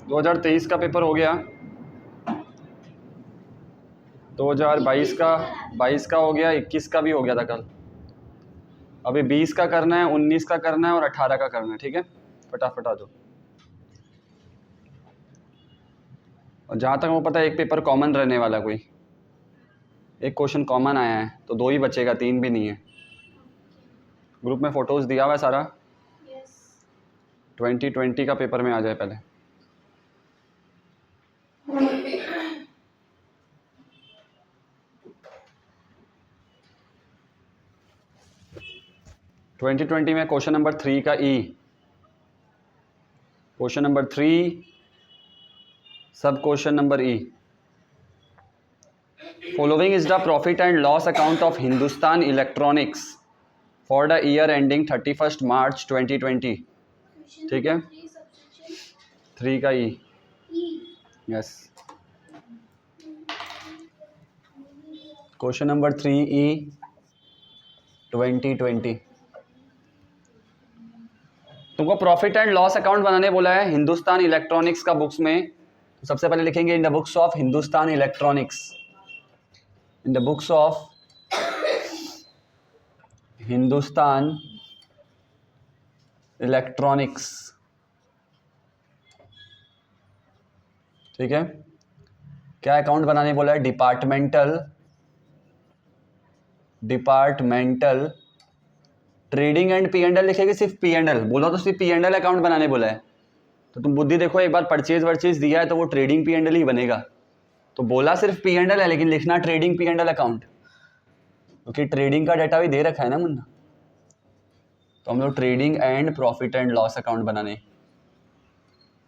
2023 का पेपर हो गया, 2022 का हो गया, 21 का भी हो गया था कल। अभी 20 का करना है, 19 का करना है और 18 का करना है। ठीक है, फटाफट आ जाओ। और जहाँ तक वो पता है एक पेपर कॉमन रहने वाला, कोई एक क्वेश्चन कॉमन आया है, तो 2 ही बचेगा, 3 भी नहीं है। ग्रुप में फोटोज दिया हुआ है सारा। 2020 का पेपर में आ जाए पहले। ट्वेंटी 20 में क्वेश्चन नंबर 3 का ई, क्वेश्चन नंबर 3 सब question number E. Following is the profit and loss account of Hindustan electronics for the year ending 31 March 2020। ठीक है, 3 का ई। यस, क्वेश्चन नंबर 3 ई 2020। तुमको प्रॉफिट एंड लॉस अकाउंट बनाने बोला है हिंदुस्तान इलेक्ट्रॉनिक्स का बुक्स में। तो सबसे पहले लिखेंगे in the books of Hindustan electronics, in the books of Hindustan electronics. ठीक है, क्या अकाउंट बनाने बोला है? Departmental trading and P and L लिखेगी, सिर्फ पी एंड एल बोला तो सिर्फ पी एंड एल अकाउंट बनाने बोला है। तो तुम बुद्धि देखो, एक बार परचेज वर्चेज दिया है तो वो ट्रेडिंग पी एंड एल ही बनेगा। तो बोला सिर्फ पी एंड एल है, लेकिन लिखना trading P and L account, क्योंकि ट्रेडिंग का डाटा भी दे रखा है ना मुन्ना। तो हम लोग trading and profit and loss account बनाने,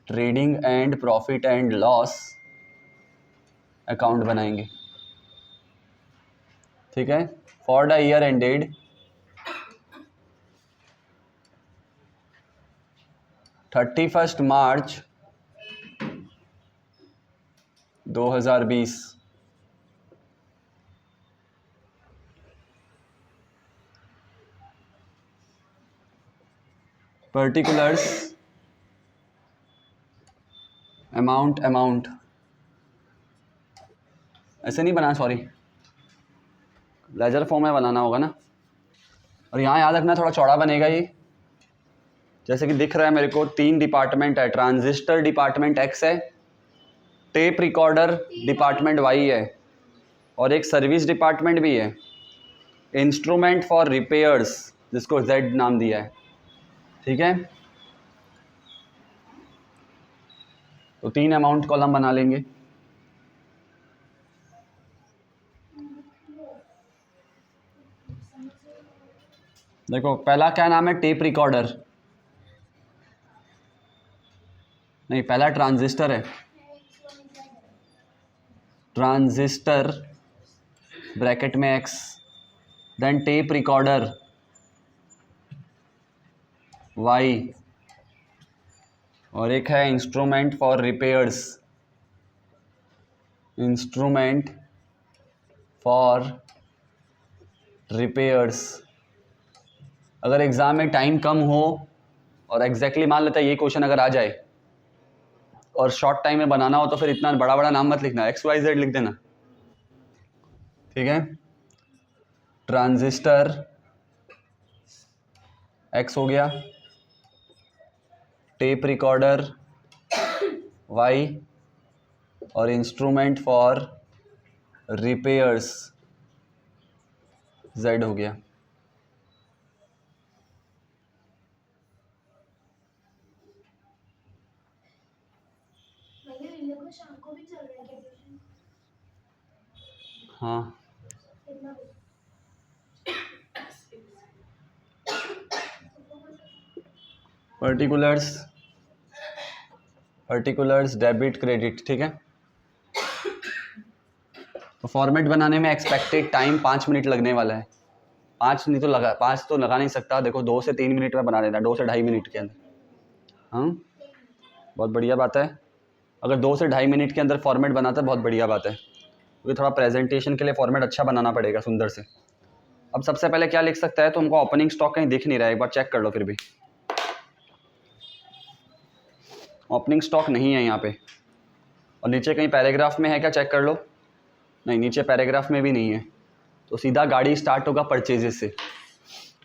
trading and profit and loss account बनाएंगे। ठीक है, for the year ended 31 March 2020। Particulars amount ऐसे नहीं बना, सॉरी, लेजर फॉर्म में बनाना होगा ना। और यहाँ याद रखना थोड़ा चौड़ा बनेगा ये। जैसे कि दिख रहा है मेरे को 3 डिपार्टमेंट है, ट्रांजिस्टर डिपार्टमेंट एक्स है, टेप रिकॉर्डर डिपार्टमेंट वाई है, और एक सर्विस डिपार्टमेंट भी है, इंस्ट्रूमेंट फॉर रिपेयर्स जिसको जेड नाम दिया है। ठीक है, तो 3 अमाउंट कॉलम बना लेंगे। देखो पहला क्या नाम है? टेप रिकॉर्डर, नहीं पहला ट्रांजिस्टर है, ट्रांजिस्टर ब्रैकेट में X, then tape recorder Y, और एक है instrument for repairs, instrument for repairs. अगर एग्ज़ाम में टाइम कम हो और एग्जैक्टली मान लेता है ये क्वेश्चन अगर आ जाए और शॉर्ट टाइम में बनाना हो, तो फिर इतना बड़ा बड़ा नाम मत लिखना, एक्स वाई जेड लिख देना। ठीक है, ट्रांजिस्टर एक्स हो गया, टेप रिकॉर्डर वाई, और इंस्ट्रूमेंट फॉर रिपेयर्स जेड हो गया। शाम को भी चल रहा है क्या ट्यूशन? हाँ, पर्टिकुलर्स डेबिट क्रेडिट। ठीक है, तो फॉर्मेट बनाने में एक्सपेक्टेड टाइम 5 मिनट लगने वाला है। 5 नहीं तो लगा, 5 तो लगा नहीं सकता। देखो 2 से 3 मिनट में बना लेना, 2 से 2.5 मिनट के अंदर। हाँ, बहुत बढ़िया बात है। अगर 2 से 2.5 मिनट के अंदर फॉर्मेट बनाता है बहुत बढ़िया बात है, क्योंकि थोड़ा प्रेजेंटेशन के लिए फॉर्मेट अच्छा बनाना पड़ेगा, सुंदर से। अब सबसे पहले क्या लिख सकता है, तो हमको ओपनिंग स्टॉक कहीं दिख नहीं रहा है, एक बार चेक कर लो फिर भी। ओपनिंग स्टॉक नहीं है यहाँ पे, और नीचे कहीं पैराग्राफ में है क्या, चेक कर लो। नहीं, नीचे पैराग्राफ में भी नहीं है, तो सीधा गाड़ी स्टार्ट होगा परचेजेस से।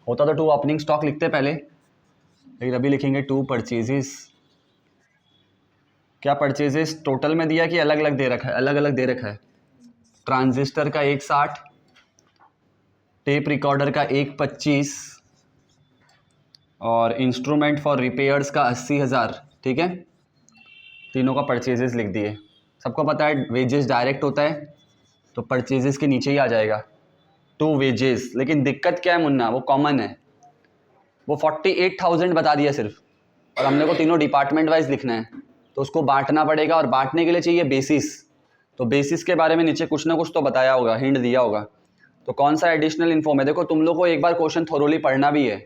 होता तो टू ओपनिंग स्टॉक लिखते पहले, लेकिन अभी लिखेंगे टू परचेजेस। क्या परचेजेस टोटल में दिया कि अलग अलग दे रखा है? अलग अलग दे रखा है। ट्रांजिस्टर का 160, टेप रिकॉर्डर का 125 और इंस्ट्रूमेंट फॉर रिपेयर्स का 80,000। ठीक है, तीनों का परचेजेस लिख दिए। सबको पता है वेजेस डायरेक्ट होता है, तो परचेजेस के नीचे ही आ जाएगा टू वेजेस। लेकिन दिक्कत क्या है मुन्ना, वो कॉमन है, वो 48,000 बता दिया सिर्फ, और हमने को तीनों डिपार्टमेंट वाइज लिखना है, तो उसको बांटना पड़ेगा, और बांटने के लिए चाहिए बेसिस। तो बेसिस के बारे में नीचे कुछ ना कुछ तो बताया होगा, हिंट दिया होगा। तो कौन सा एडिशनल इन्फॉर्म है, देखो तुम लोग को एक बार क्वेश्चन थोरोली पढ़ना भी है,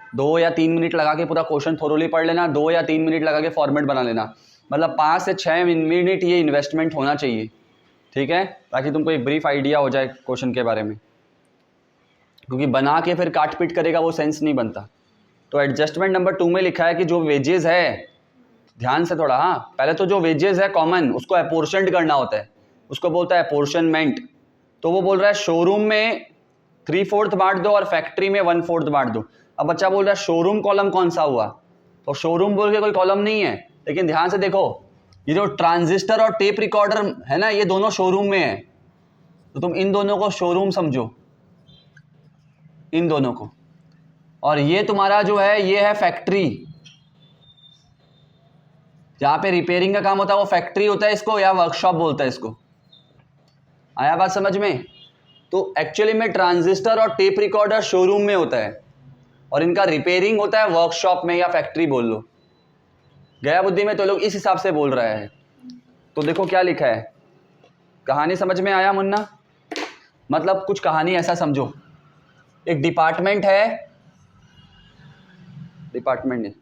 2 या 3 मिनट लगा के पूरा क्वेश्चन थोरोली पढ़ लेना, 2 या 3 मिनट लगा के फॉर्मेट बना लेना, मतलब 5 से 6 मिनट ये इन्वेस्टमेंट होना चाहिए। ठीक है, ताकि तुमको एक ब्रीफ आइडिया हो जाए क्वेश्चन के बारे में, क्योंकि बना के फिर काट पीट करेगा वो सेंस नहीं बनता। तो एडजस्टमेंट नंबर 2 में लिखा है कि जो वेजेस है, ध्यान से थोड़ा, हाँ, पहले तो जो वेजेस है कॉमन, उसको अपोर्शनड करना होता है, उसको बोलता है अपोर्शनमेंट। तो वो बोल रहा है शोरूम में 3/4 बांट दो और फैक्ट्री में 1/4 बांट दो। अब बच्चा बोल रहा है शोरूम कॉलम कौन सा हुआ, तो शोरूम बोल के कोई कॉलम नहीं है, लेकिन ध्यान से देखो, ये जो ट्रांजिस्टर और टेप रिकॉर्डर है ना, ये दोनों शोरूम में है, तो तुम इन दोनों को शोरूम समझो, इन दोनों को। और ये तुम्हारा जो है, ये है फैक्ट्री, जहाँ पे रिपेयरिंग का काम होता है वो फैक्ट्री होता है इसको, या वर्कशॉप बोलता है इसको। आया बात समझ में? तो एक्चुअली में ट्रांजिस्टर और टेप रिकॉर्डर शोरूम में होता है, और इनका रिपेयरिंग होता है वर्कशॉप में, या फैक्ट्री बोल लो। गया बुद्धि में? तो लोग इस हिसाब से बोल रहे हैं। तो देखो क्या लिखा है, कहानी समझ में आया मुन्ना? मतलब कुछ कहानी ऐसा समझो, एक डिपार्टमेंट है, डिपार्टमेंट नहीं,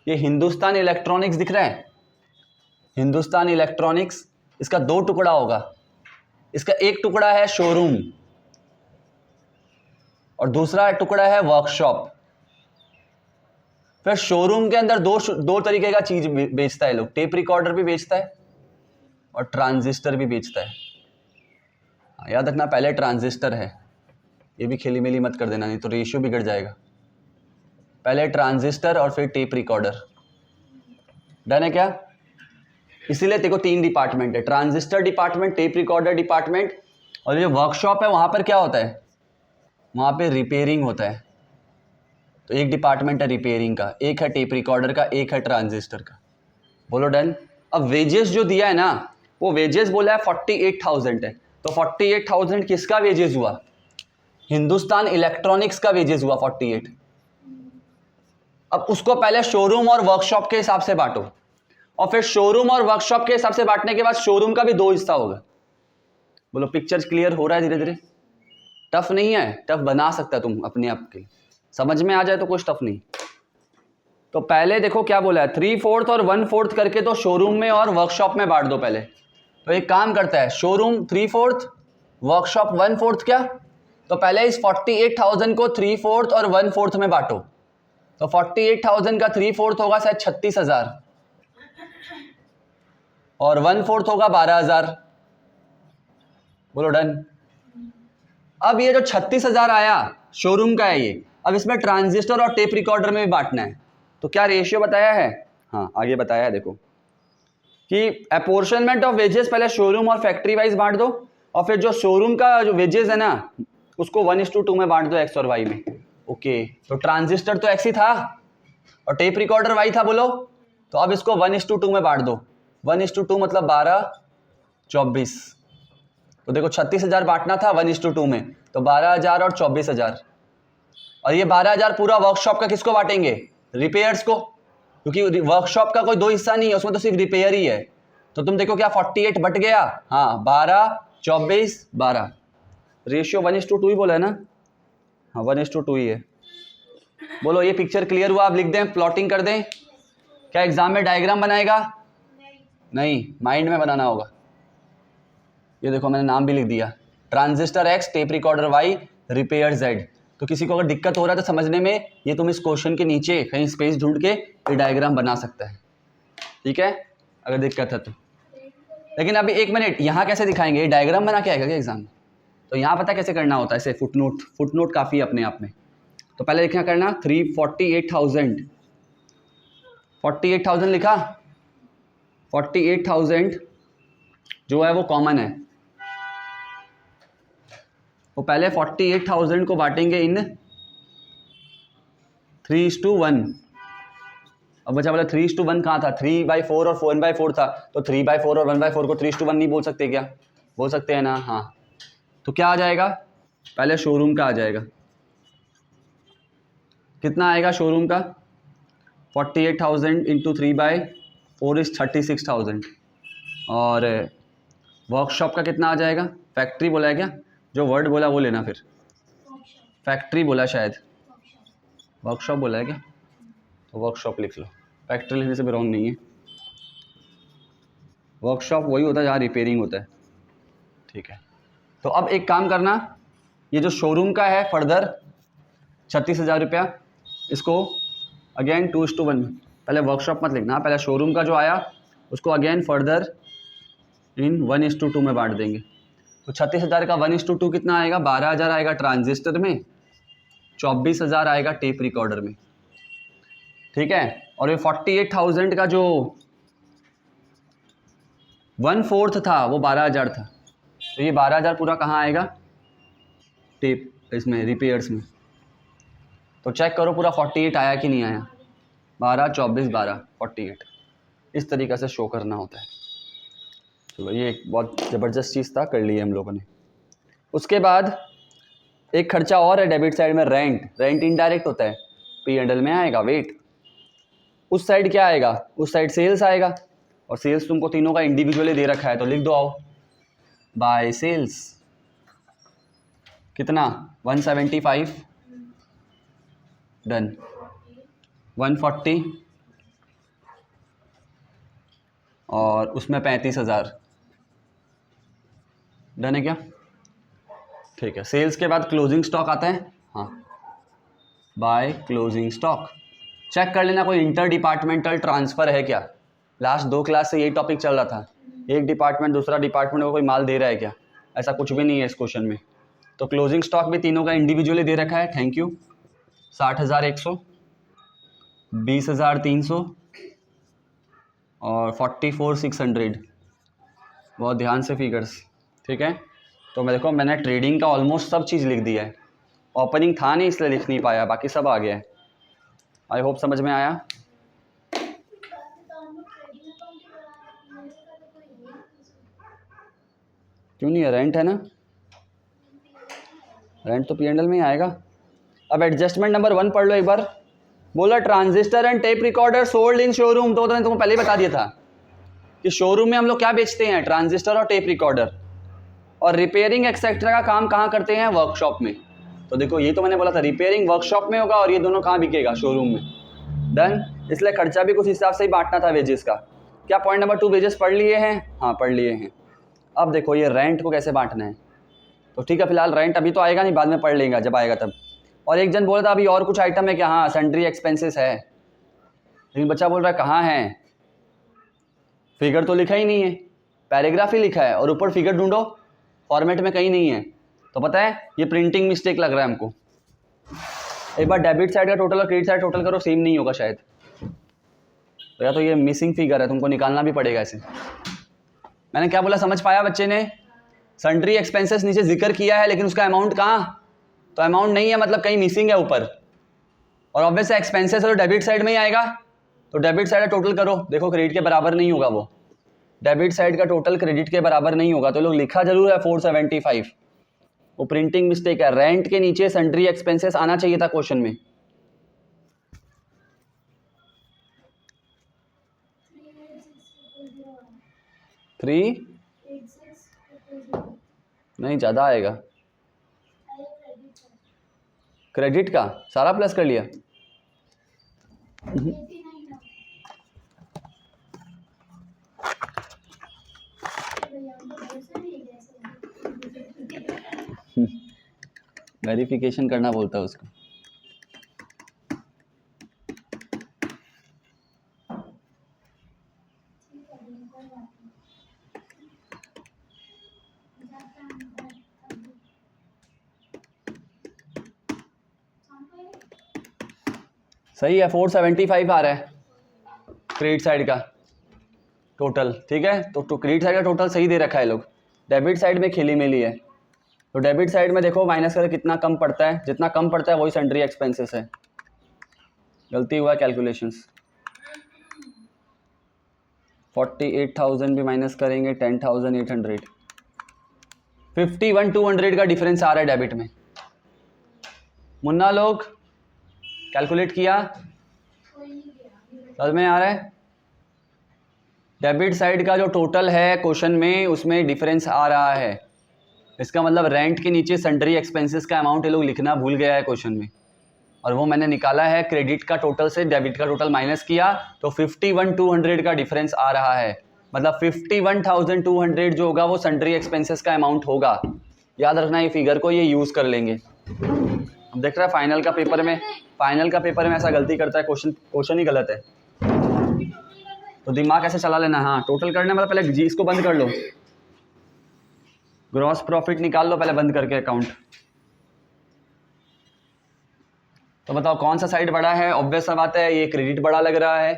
ये हिंदुस्तान इलेक्ट्रॉनिक्स दिख रहा है, हिंदुस्तान इलेक्ट्रॉनिक्स, इसका 2 टुकड़ा होगा। इसका एक टुकड़ा है शोरूम और दूसरा टुकड़ा है वर्कशॉप। फिर शोरूम के अंदर दो तरीके का चीज बेचता है लोग, टेप रिकॉर्डर भी बेचता है और ट्रांजिस्टर भी बेचता है। याद रखना, पहले ट्रांजिस्टर है, ये भी खेली मेली मत कर देना, नहीं तो रेशियो बिगड़ जाएगा। पहले ट्रांजिस्टर और फिर टेप रिकॉर्डर। डन है क्या? इसीलिए देखो 3 डिपार्टमेंट है, transistor department, tape recorder department, और ये वर्कशॉप है, वहां पर क्या होता है, वहां पे रिपेयरिंग होता है। तो एक डिपार्टमेंट है रिपेयरिंग का, एक है टेप रिकॉर्डर का, एक है ट्रांजिस्टर का। बोलो डन। अब वेजेस जो दिया है ना, वो वेजेस बोला है 48,000 है, तो 48,000 किसका वेजेस हुआ? हिंदुस्तान इलेक्ट्रॉनिक्स का वेजेस हुआ 48। अब उसको पहले शोरूम और वर्कशॉप के हिसाब से बांटो, और फिर शोरूम और वर्कशॉप के हिसाब से बांटने के बाद शोरूम का भी 2 हिस्सा होगा। बोलो पिक्चर क्लियर हो रहा है धीरे धीरे? टफ नहीं है, टफ बना सकता तुम अपने आप के, समझ में आ जाए तो कुछ टफ नहीं। तो पहले देखो क्या बोला है, 3/4 और 1/4 करके तो शोरूम में और वर्कशॉप में बांट दो पहले। तो एक काम करता है, शोरूम 3/4, वर्कशॉप 1/4 क्या, तो पहले इस 48,000 को 3/4 और 1/4 में बांटो। तो 48,000 का 3/4 होगा शायद 36,000 और 1/4 होगा 12,000। बोलो डन। अब ये जो 36,000 आया शोरूम का है ये, अब इसमें ट्रांजिस्टर और टेप रिकॉर्डर में भी बांटना है। तो क्या रेशियो बताया है? हाँ आगे बताया है, देखो कि अपोर्शनमेंट ऑफ वेजेस पहले शोरूम और फैक्ट्री वाइज बांट दो, और फिर जो शोरूम का जो वेजेस है ना उसको 1:2 में बांट दो, एक्स और वाई में। ओके, तो ट्रांजिस्टर तो एक्स ही था और टेप रिकॉर्डर वाई था, बोलो। तो अब इसको 1:2 में बांट दो, 1:2 मतलब 12/24। तो देखो 36,000 बांटना था 1:2 में, तो 12,000 और 24,000। और ये 12,000 पूरा वर्कशॉप का किसको बांटेंगे? रिपेयर्स को, क्योंकि वर्कशॉप का कोई 2 हिस्सा नहीं है, उसमें तो सिर्फ रिपेयर ही है। तो तुम देखो क्या 48 बट गया, हाँ 12, 24, 12, रेशियो 1:2 ही बोला है ना? हाँ 1:2 ही है। बोलो ये पिक्चर क्लियर हुआ? आप लिख दें, प्लॉटिंग कर दें। क्या एग्जाम में डायग्राम बनाएगा? नहीं, माइंड में बनाना होगा। ये देखो मैंने नाम भी लिख दिया, transistor X, tape recorder Y, repair Z. तो किसी को अगर दिक्कत हो रहा है तो समझने में, ये तुम इस क्वेश्चन के नीचे कहीं स्पेस ढूंढ के ये डायग्राम बना सकता है, ठीक है, अगर दिक्कत है तो। लेकिन अभी एक मिनट, यहाँ कैसे दिखाएंगे, ये डायग्राम बना के आएगा क्या एग्जाम में? तो यहाँ पता कैसे करना होता है, ऐसे फुटनोट काफ़ी अपने आप में। तो पहले लिखना करना 48,000 लिखा, 48,000 जो है वो कॉमन है। वो पहले 48,000 को बांटेंगे इन 3:1। अब बचा बोला 3:1 कहाँ था, 3/4 और 1/4 था, तो 3/4 और 1/4 को 3:1 नहीं बोल सकते क्या? बोल सकते हैं ना, हाँ। तो क्या आ जाएगा, पहले शोरूम का आ जाएगा, कितना आएगा शोरूम का, 48,000 इंटू 3/4 इज 36,000। और वर्कशॉप का कितना आ जाएगा, फैक्ट्री बोला है क्या, जो वर्ड बोला वो लेना, फिर फैक्ट्री बोला शायद, वर्कशॉप बोला है क्या, तो वर्कशॉप लिख लो, फैक्ट्री लिखने से भी रॉन्ग नहीं है। वर्कशॉप वही होता है जहाँ रिपेयरिंग होता है, ठीक है। तो अब एक काम करना, ये जो शोरूम का है फर्दर 36,000 रुपया, इसको अगेन 2:1, पहले वर्कशॉप मत लिखना, पहले शोरूम का जो आया उसको अगेन फर्दर इन 1:2 में बांट देंगे। तो 36,000 का 1:2 कितना आएगा, 12,000 आएगा ट्रांजिस्टर में, 24,000 आएगा टेप रिकॉर्डर में, ठीक है। और ये 48,000 का जो 1/4 था वो 12,000 था, तो ये 12,000 पूरा कहाँ आएगा, टेप इसमें रिपेयर्स में। तो चेक करो पूरा 48 आया कि नहीं आया, 12, 24, 12, 48, इस तरीक़े से शो करना होता है। चलो ये एक बहुत ज़बरदस्त चीज़ था, कर ली हम लोगों ने। उसके बाद एक खर्चा और है डेबिट साइड में, रेंट इनडायरेक्ट होता है, P&L में आएगा वेट। उस साइड क्या आएगा, उस साइड सेल्स आएगा, और सेल्स तुमको तीनों का इंडिविजुअली दे रखा है, तो लिख दो आओ, बाय सेल्स कितना 175, डन, 140 और उसमें 35,000, डन है क्या, ठीक है। सेल्स के बाद क्लोजिंग स्टॉक आता है, हाँ, बाय क्लोजिंग स्टॉक। चेक कर लेना कोई इंटर डिपार्टमेंटल ट्रांसफ़र है क्या, लास्ट 2 क्लास से यही टॉपिक चल रहा था, एक डिपार्टमेंट दूसरा डिपार्टमेंट को कोई माल दे रहा है क्या, ऐसा कुछ भी नहीं है इस क्वेश्चन में। तो क्लोजिंग स्टॉक भी तीनों का इंडिविजुअली दे रखा है, थैंक यू। 60,100, 20,300 और 44,600, बहुत ध्यान से फिगर्स, ठीक है। तो मैं देखो मैंने ट्रेडिंग का ऑलमोस्ट सब चीज़ लिख दिया है, ओपनिंग था नहीं इसलिए लिख नहीं पाया, बाकी सब आ गया है। आई होप समझ में आया। क्यों नहीं है, रेंट है ना, रेंट तो P&L में ही आएगा। अब एडजस्टमेंट नंबर 1 पढ़ लो एक बार, बोला transistor and tape recorder sold in showroom, तो मैंने तुमको पहले ही बता दिया था कि शोरूम में हम लोग क्या बेचते हैं, ट्रांजिस्टर और टेप रिकॉर्डर, और रिपेयरिंग एक्सेट्रा का काम कहाँ करते हैं, वर्कशॉप में। तो देखो ये तो मैंने बोला था रिपेयरिंग वर्कशॉप में होगा, और ये दोनों कहाँ बिकेगा, शोरूम में, डन। इसलिए खर्चा भी कुछ हिसाब से ही बांटना था वेजेस का। क्या पॉइंट नंबर 2 वेजेस पढ़ लिए हैं, हाँ पढ़ लिए हैं। अब देखो ये रेंट को कैसे बांटना है, तो ठीक है फिलहाल रेंट अभी तो आएगा नहीं, बाद में पढ़ लेंगे जब आएगा तब। और एक जन बोल रहा था अभी और कुछ आइटम है क्या, हाँ सन्ड्री एक्सपेंसेस है, लेकिन बच्चा बोल रहा है कहाँ है, फिगर तो लिखा ही नहीं है, पैराग्राफ ही लिखा है और ऊपर फिगर ढूंढो, फॉर्मेट में कहीं नहीं है। तो पता है ये प्रिंटिंग मिस्टेक लग रहा है हमको। एक बार डेबिट साइड का टोटल और क्रेडिट साइड टोटल करो, सेम नहीं होगा शायद, तो या तो ये मिसिंग फिगर है, तुमको निकालना भी पड़ेगा ऐसे। मैंने क्या बोला समझ पाया बच्चे ने, सन्ड्री एक्सपेंसेस नीचे जिक्र किया है लेकिन उसका अमाउंट कहाँ, तो अमाउंट नहीं है, मतलब कहीं मिसिंग है ऊपर। और ऑब्वियस एक्सपेंसेस है तो डेबिट साइड में ही आएगा, तो डेबिट साइड का टोटल करो, देखो क्रेडिट के बराबर नहीं होगा वो, डेबिट साइड का टोटल क्रेडिट के बराबर नहीं होगा, तो लोग लिखा जरूर है 475, वो प्रिंटिंग मिस्टेक है। रेंट के नीचे सन्ड्री एक्सपेंसेस आना चाहिए था क्वेश्चन में। थ्री नहीं ज़्यादा आएगा, क्रेडिट का सारा प्लस कर लिया, वेरिफिकेशन करना बोलता है उसको। ठीक है दिन कोई बात नहीं जाता है अंदर अभी शाम को ही सही है, 475 आ रहा है क्रेडिट साइड का टोटल। ठीक है, तो क्रेडिट साइड का टोटल सही दे रखा है लोग। डेबिट साइड में खेली मेली है। तो डेबिट साइड में देखो माइनस करके कितना कम पड़ता है, जितना कम पड़ता है वही सन्ड्री एक्सपेंसेस है। गलती हुआ कैलकुलेशंस। 48,000 भी माइनस करेंगे 10,800, 51,200 का डिफरेंस आ रहा है डेबिट में। मुन्ना लोग कैलकुलेट किया, कोई नहीं गया समझ में आ रहा है? डेबिट साइड का जो टोटल है क्वेश्चन में उसमें डिफरेंस आ रहा है। इसका मतलब रेंट के नीचे सन्ड्री एक्सपेंसेस का अमाउंट ये लोग लिखना भूल गया है क्वेश्चन में, और वो मैंने निकाला है। क्रेडिट का टोटल से डेबिट का टोटल माइनस किया तो 51,200 का डिफरेंस आ रहा है। मतलब 51,200 जो होगा वो सन्ड्री एक्सपेंसेस का अमाउंट होगा। याद रखना ये फिगर को, ये यूज़ कर लेंगे। अब देख रहा है फाइनल का पेपर में ऐसा गलती करता है, क्वेश्चन ही गलत है। तो दिमाग कैसे चला लेना। हाँ, टोटल करने मतलब पहले जी इसको बंद कर लो, ग्रॉस प्रॉफिट निकाल लो पहले बंद करके अकाउंट। तो बताओ कौन सा साइड बड़ा है? ऑब्वियस सा बात है, ये क्रेडिट बड़ा लग रहा है।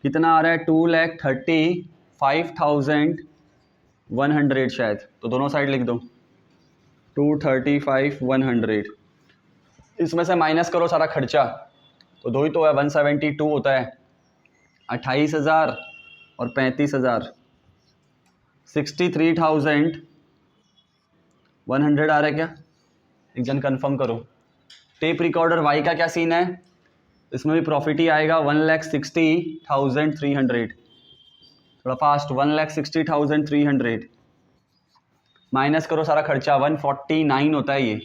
कितना आ रहा है? 2,35,100 शायद। तो दोनों साइड लिख दो 235,100। इसमें से माइनस करो सारा खर्चा, तो दो ही तो है, 172 होता है। 28,000 और 35,000, 63,100 आ रहा है क्या? एक जन कंफर्म करो। टेप रिकॉर्डर वाई का क्या सीन है? इसमें भी प्रॉफिट ही आएगा 1,60,300। थोड़ा फास्ट, 1,60,300 माइनस करो सारा खर्चा, 149 होता है ये।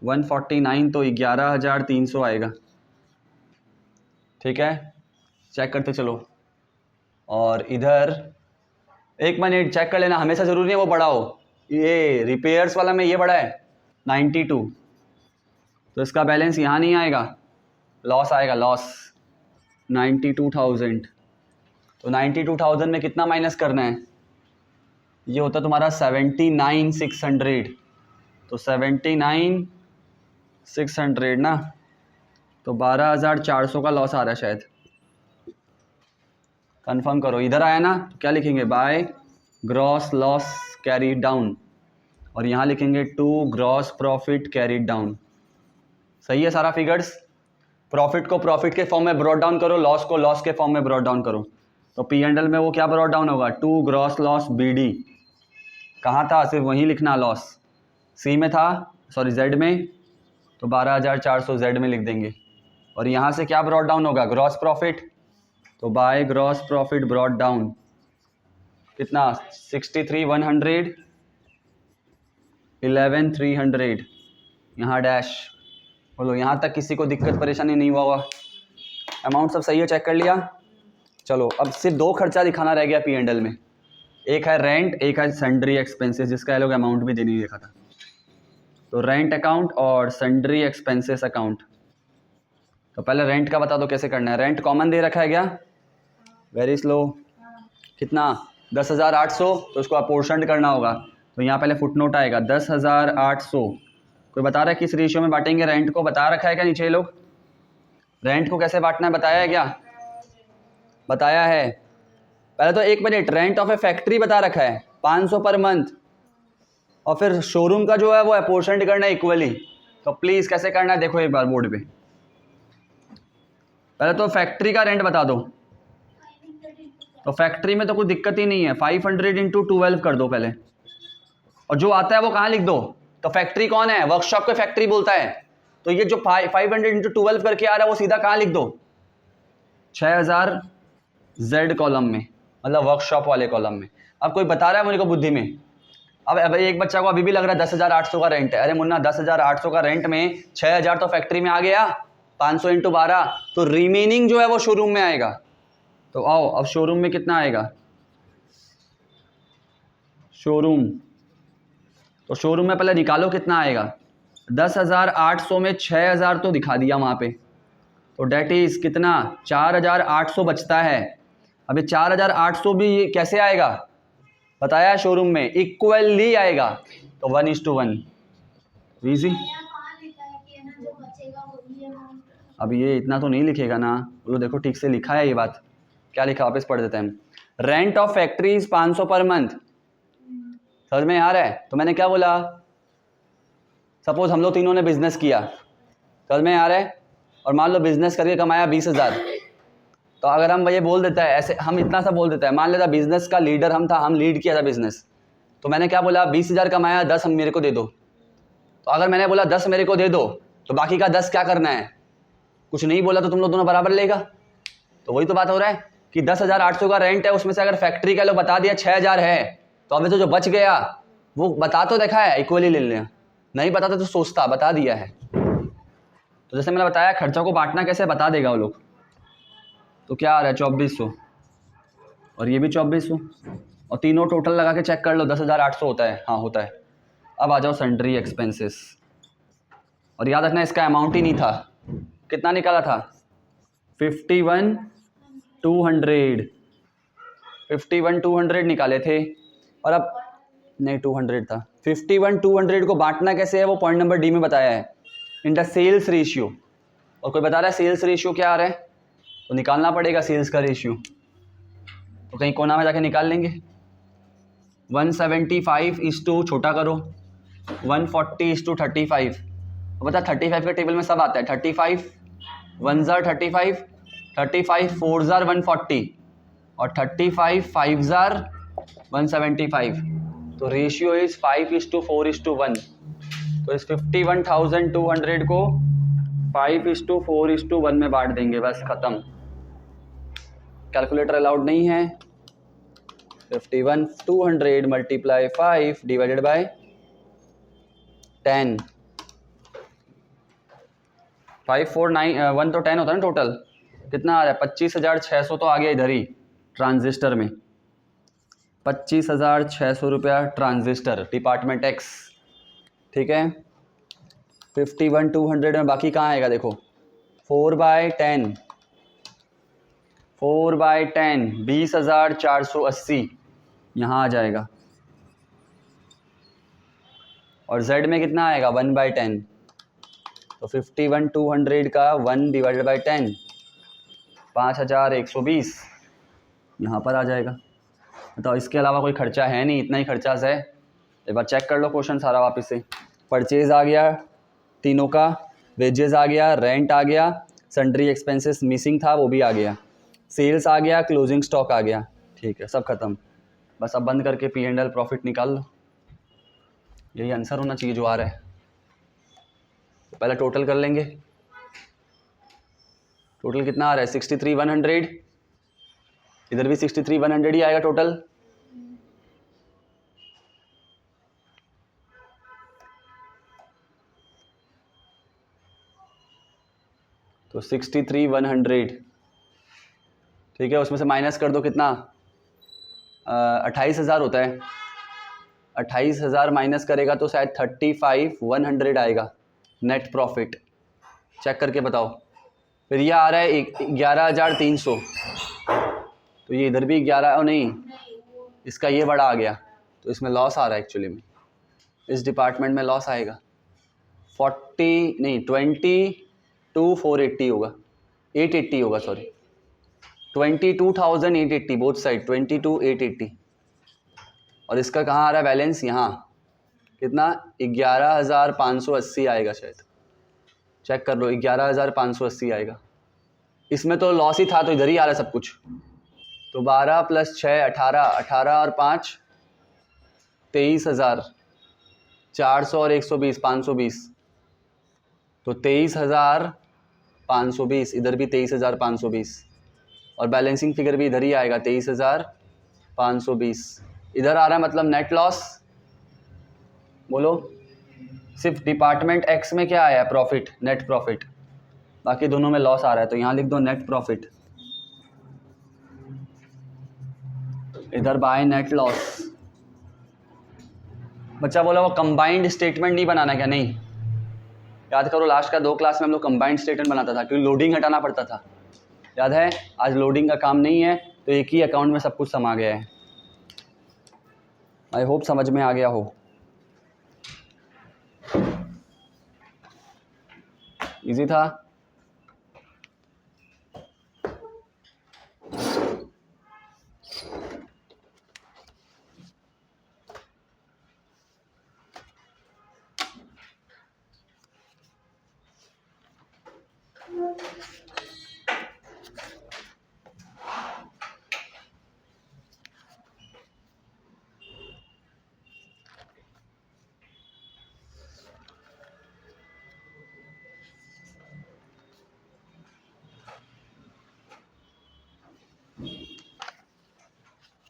149 तो 11,300 आएगा। ठीक है, चेक करते चलो। और इधर एक मिनट चेक कर लेना, हमेशा ज़रूरी है वो बड़ा हो। ये रिपेयर्स वाला में ये बड़ा है 92, तो इसका बैलेंस यहाँ नहीं आएगा, लॉस आएगा, लॉस 92,000। तो 92,000 में कितना माइनस करना है? ये होता है तुम्हारा 79,600। तो 79,600 ना, तो 12,400 का लॉस आ रहा है शायद। कंफर्म करो। इधर आया ना, तो क्या लिखेंगे? By gross loss carry down, और यहाँ लिखेंगे to gross profit carried down. सही है सारा फिगर्स। प्रॉफिट को प्रॉफिट के फॉर्म में ब्रॉट डाउन करो, लॉस को लॉस के फॉर्म में ब्रॉट डाउन करो। तो पी एंड एल में वो क्या ब्रॉट डाउन होगा? To gross loss B D. कहाँ था? सिर्फ वहीं लिखना लॉस। सी में था, सॉरी जेड में, तो 12,400 जेड में लिख देंगे। और यहाँ से क्या ब्रॉट डाउन होगा? Gross profit. तो by gross profit brought down कितना? 63,100, 11,300। यहाँ डैश। बोलो यहाँ तक किसी को दिक्कत परेशानी नहीं हुआ होगा? अमाउंट सब सही है, चेक कर लिया। चलो अब सिर्फ दो खर्चा दिखाना रह गया पी एंड एल में। एक है रेंट, एक है सन्ड्री एक्सपेंसेस, जिसका ये लोग अमाउंट भी देने देखा था। तो रेंट अकाउंट और सन्ड्री एक्सपेंसेस अकाउंट। तो पहले रेंट का बता दो कैसे करना है। रेंट कॉमन दे रखा है क्या? Very slow. कितना? 10,800। तो उसको अपोर्शनड करना होगा। तो यहाँ पहले फुटनोट आएगा 10,800। कोई बता रहा है किस रेशियो में बांटेंगे रेंट को? बता रखा है क्या नीचे लोग? रेंट को कैसे बांटना है बताया है क्या? बताया है। पहले तो एक minute, rent of A factory बता रखा है 500 पर मंथ, और फिर शोरूम का जो है वो अपोर्शनड करना है इक्वली। तो प्लीज़ कैसे करना है देखो एक बार बोर्ड पे। पहले तो फैक्ट्री का रेंट बता दो। तो फैक्ट्री में तो कोई दिक्कत ही नहीं है, 500 इंटू 12 कर दो पहले, और जो आता है वो कहाँ लिख दो। तो फैक्ट्री कौन है? वर्कशॉप को फैक्ट्री बोलता है। तो ये जो 500 इंटू 12 करके आ रहा है वो सीधा कहाँ लिख दो? 6,000 जेड कॉलम में, मतलब वर्कशॉप वाले कॉलम में। अब कोई बता रहा है मुझे को बुद्धि में। अब एक बच्चा को अभी भी लग रहा है 10,800 का रेंट है। अरे मुन्ना 10,800 का रेंट में 6,000 तो फैक्ट्री में आ गया, 500 इंटू 12, तो रिमेनिंग जो है वो शोरूम में आएगा। तो आओ अब शोरूम में कितना आएगा? शोरूम, तो शोरूम में पहले निकालो कितना आएगा। 10,800 में 6,000 तो दिखा दिया वहाँ पे, तो डेट इज़ कितना 4,800 बचता है। अभी 4,800 भी ये कैसे आएगा बताया शोरूम में, इक्वली आएगा, तो 1:1 ईजी। यहाँ कहाँ लिखा है कि है ना जो बचेगा वही अमाउंट? अब ये इतना तो नहीं लिखेगा ना, बोलो देखो ठीक से लिखा है ये बात, क्या लिखा वापस पढ़ देते हैं। Rent of factories 500 per month, समझ में आ रहा है? तो मैंने क्या बोला, सपोज हम लोग तीनों ने बिजनेस किया, समझ में आ रहा है, और मान लो बिजनेस करके कमाया 20,000, तो अगर हम ये बोल देता है ऐसे, हम इतना सा बोल देता है, मान लेता बिजनेस का लीडर हम था, हम लीड किया था बिजनेस, तो मैंने क्या बोला 20,000 कमाया, 10 हम मेरे को दे दो। तो अगर मैंने बोला 10 मेरे को दे दो, तो बाकी का 10 क्या करना है, कुछ नहीं बोला तो तुम लोग दोनों बराबर लेगा। तो वही तो बात हो रहा है कि 10,800 का रेंट है, उसमें से अगर फैक्ट्री का लोग बता दिया 6,000 है, तो अभी तो जो बच गया वो बता तो देखा है इक्वली ले लेना, नहीं बताता तो सोचता, बता दिया है। तो जैसे मैंने बताया खर्चा को बांटना कैसे बता देगा वो लोग। तो क्या आ रहा है 2400, और ये भी 2400, और तीनों टोटल लगा के चेक कर लो 10,800 होता है, हाँ होता है। अब आ जाओ सन्ड्री एक्सपेंसेस, और याद रखना इसका अमाउंट ही नहीं था, कितना निकाला था 51,200, 51,200 निकाले थे, और अब नहीं 200 था। 51,200 को बांटना कैसे है वो पॉइंट नंबर डी में बताया है, इन द सेल्स रेशियो। और कोई बता रहा है सेल्स रेशियो क्या आ रहा है, तो निकालना पड़ेगा सेल्स का रेशियो, तो कहीं कोना में जाके निकाल लेंगे। 175 इस टू छोटा करो 140 इस टू 35, तो बता 35 के टेबल में सब आता है, 35 1 जार 35, 35 4 जार 140, और 35 5 जार 175, तो रेशियो इज 5:4:1। तो इस 51,200 को 5:4:1 में बांट देंगे, बस खत्म। कैलकुलेटर अलाउड नहीं है। 51,200 मल्टीप्लाई 5 डिवाइडेड बाय 10, 549 तो 10 होता है ना टोटल, कितना आ रहा है 25,600 तो आ गया इधर ही ट्रांजिस्टर में, 25,600 रुपया ट्रांजिस्टर डिपार्टमेंट एक्स, ठीक है। 51,200 में बाकी कहाँ आएगा देखो, 4/10, 4/10 20,480 यहाँ आ जाएगा, और z में कितना आएगा 1/10, तो 51,200 का 1 डिवाइडेड बाई 10 5,120 यहाँ पर आ जाएगा। तो इसके अलावा कोई खर्चा है नहीं, इतना ही खर्चा है। एक बार चेक कर लो क्वेश्चन सारा वापस से। परचेज आ गया तीनों का, वेजेस आ गया, रेंट आ गया, सन्ड्री एक्सपेंसेस मिसिंग था वो भी आ गया, सेल्स आ गया, क्लोजिंग स्टॉक आ गया, ठीक है सब खत्म। बस अब बंद करके P&L प्रॉफिट निकाल लो, यही आंसर होना चाहिए जो आ रहा है। पहले टोटल कर लेंगे, टोटल कितना आ रहा है 63,100, इधर भी 63,100 ही आएगा टोटल। तो 63,100, ठीक है, उसमें से माइनस कर दो कितना 28,000 होता है, 28,000 माइनस करेगा तो शायद 35,100 आएगा नेट प्रॉफिट, चेक करके बताओ। फिर ये आ रहा है 11,300, तो ये इधर भी 11 नहीं, इसका ये बड़ा आ गया, तो इसमें लॉस आ रहा है एक्चुअली में, इस डिपार्टमेंट में लॉस आएगा 22,480 होगा, 880 होगा, सॉरी 22,880 बोथ साइड 22,880, और इसका कहाँ आ रहा है बैलेंस, यहाँ कितना 11,580 आएगा शायद, चेक कर लो 11,580 आएगा। इसमें तो लॉस ही था तो इधर ही आ रहा है सब कुछ, तो 12 + 6 18, 18 और 5 23,000, 400 और 120 520, तो 23,520, इधर भी 23,520, और बैलेंसिंग फिगर भी इधर ही आएगा 23,520, इधर आ रहा है, मतलब नेट लॉस। बोलो सिर्फ डिपार्टमेंट एक्स में क्या आया है प्रॉफिट, नेट प्रॉफिट, बाकी दोनों में लॉस आ रहा है, तो यहाँ लिख दो नेट प्रॉफिट, इधर बाय नेट लॉस। बच्चा बोला वो कंबाइंड स्टेटमेंट नहीं बनाना क्या, नहीं याद करो लास्ट का 2 क्लास में हम लोग कंबाइंड स्टेटमेंट बनाता था क्योंकि लोडिंग हटाना पड़ता था, याद है। आज लोडिंग का काम नहीं है तो एक ही अकाउंट में सब कुछ समा गया है। आई होप समझ में आ गया हो। इजी था।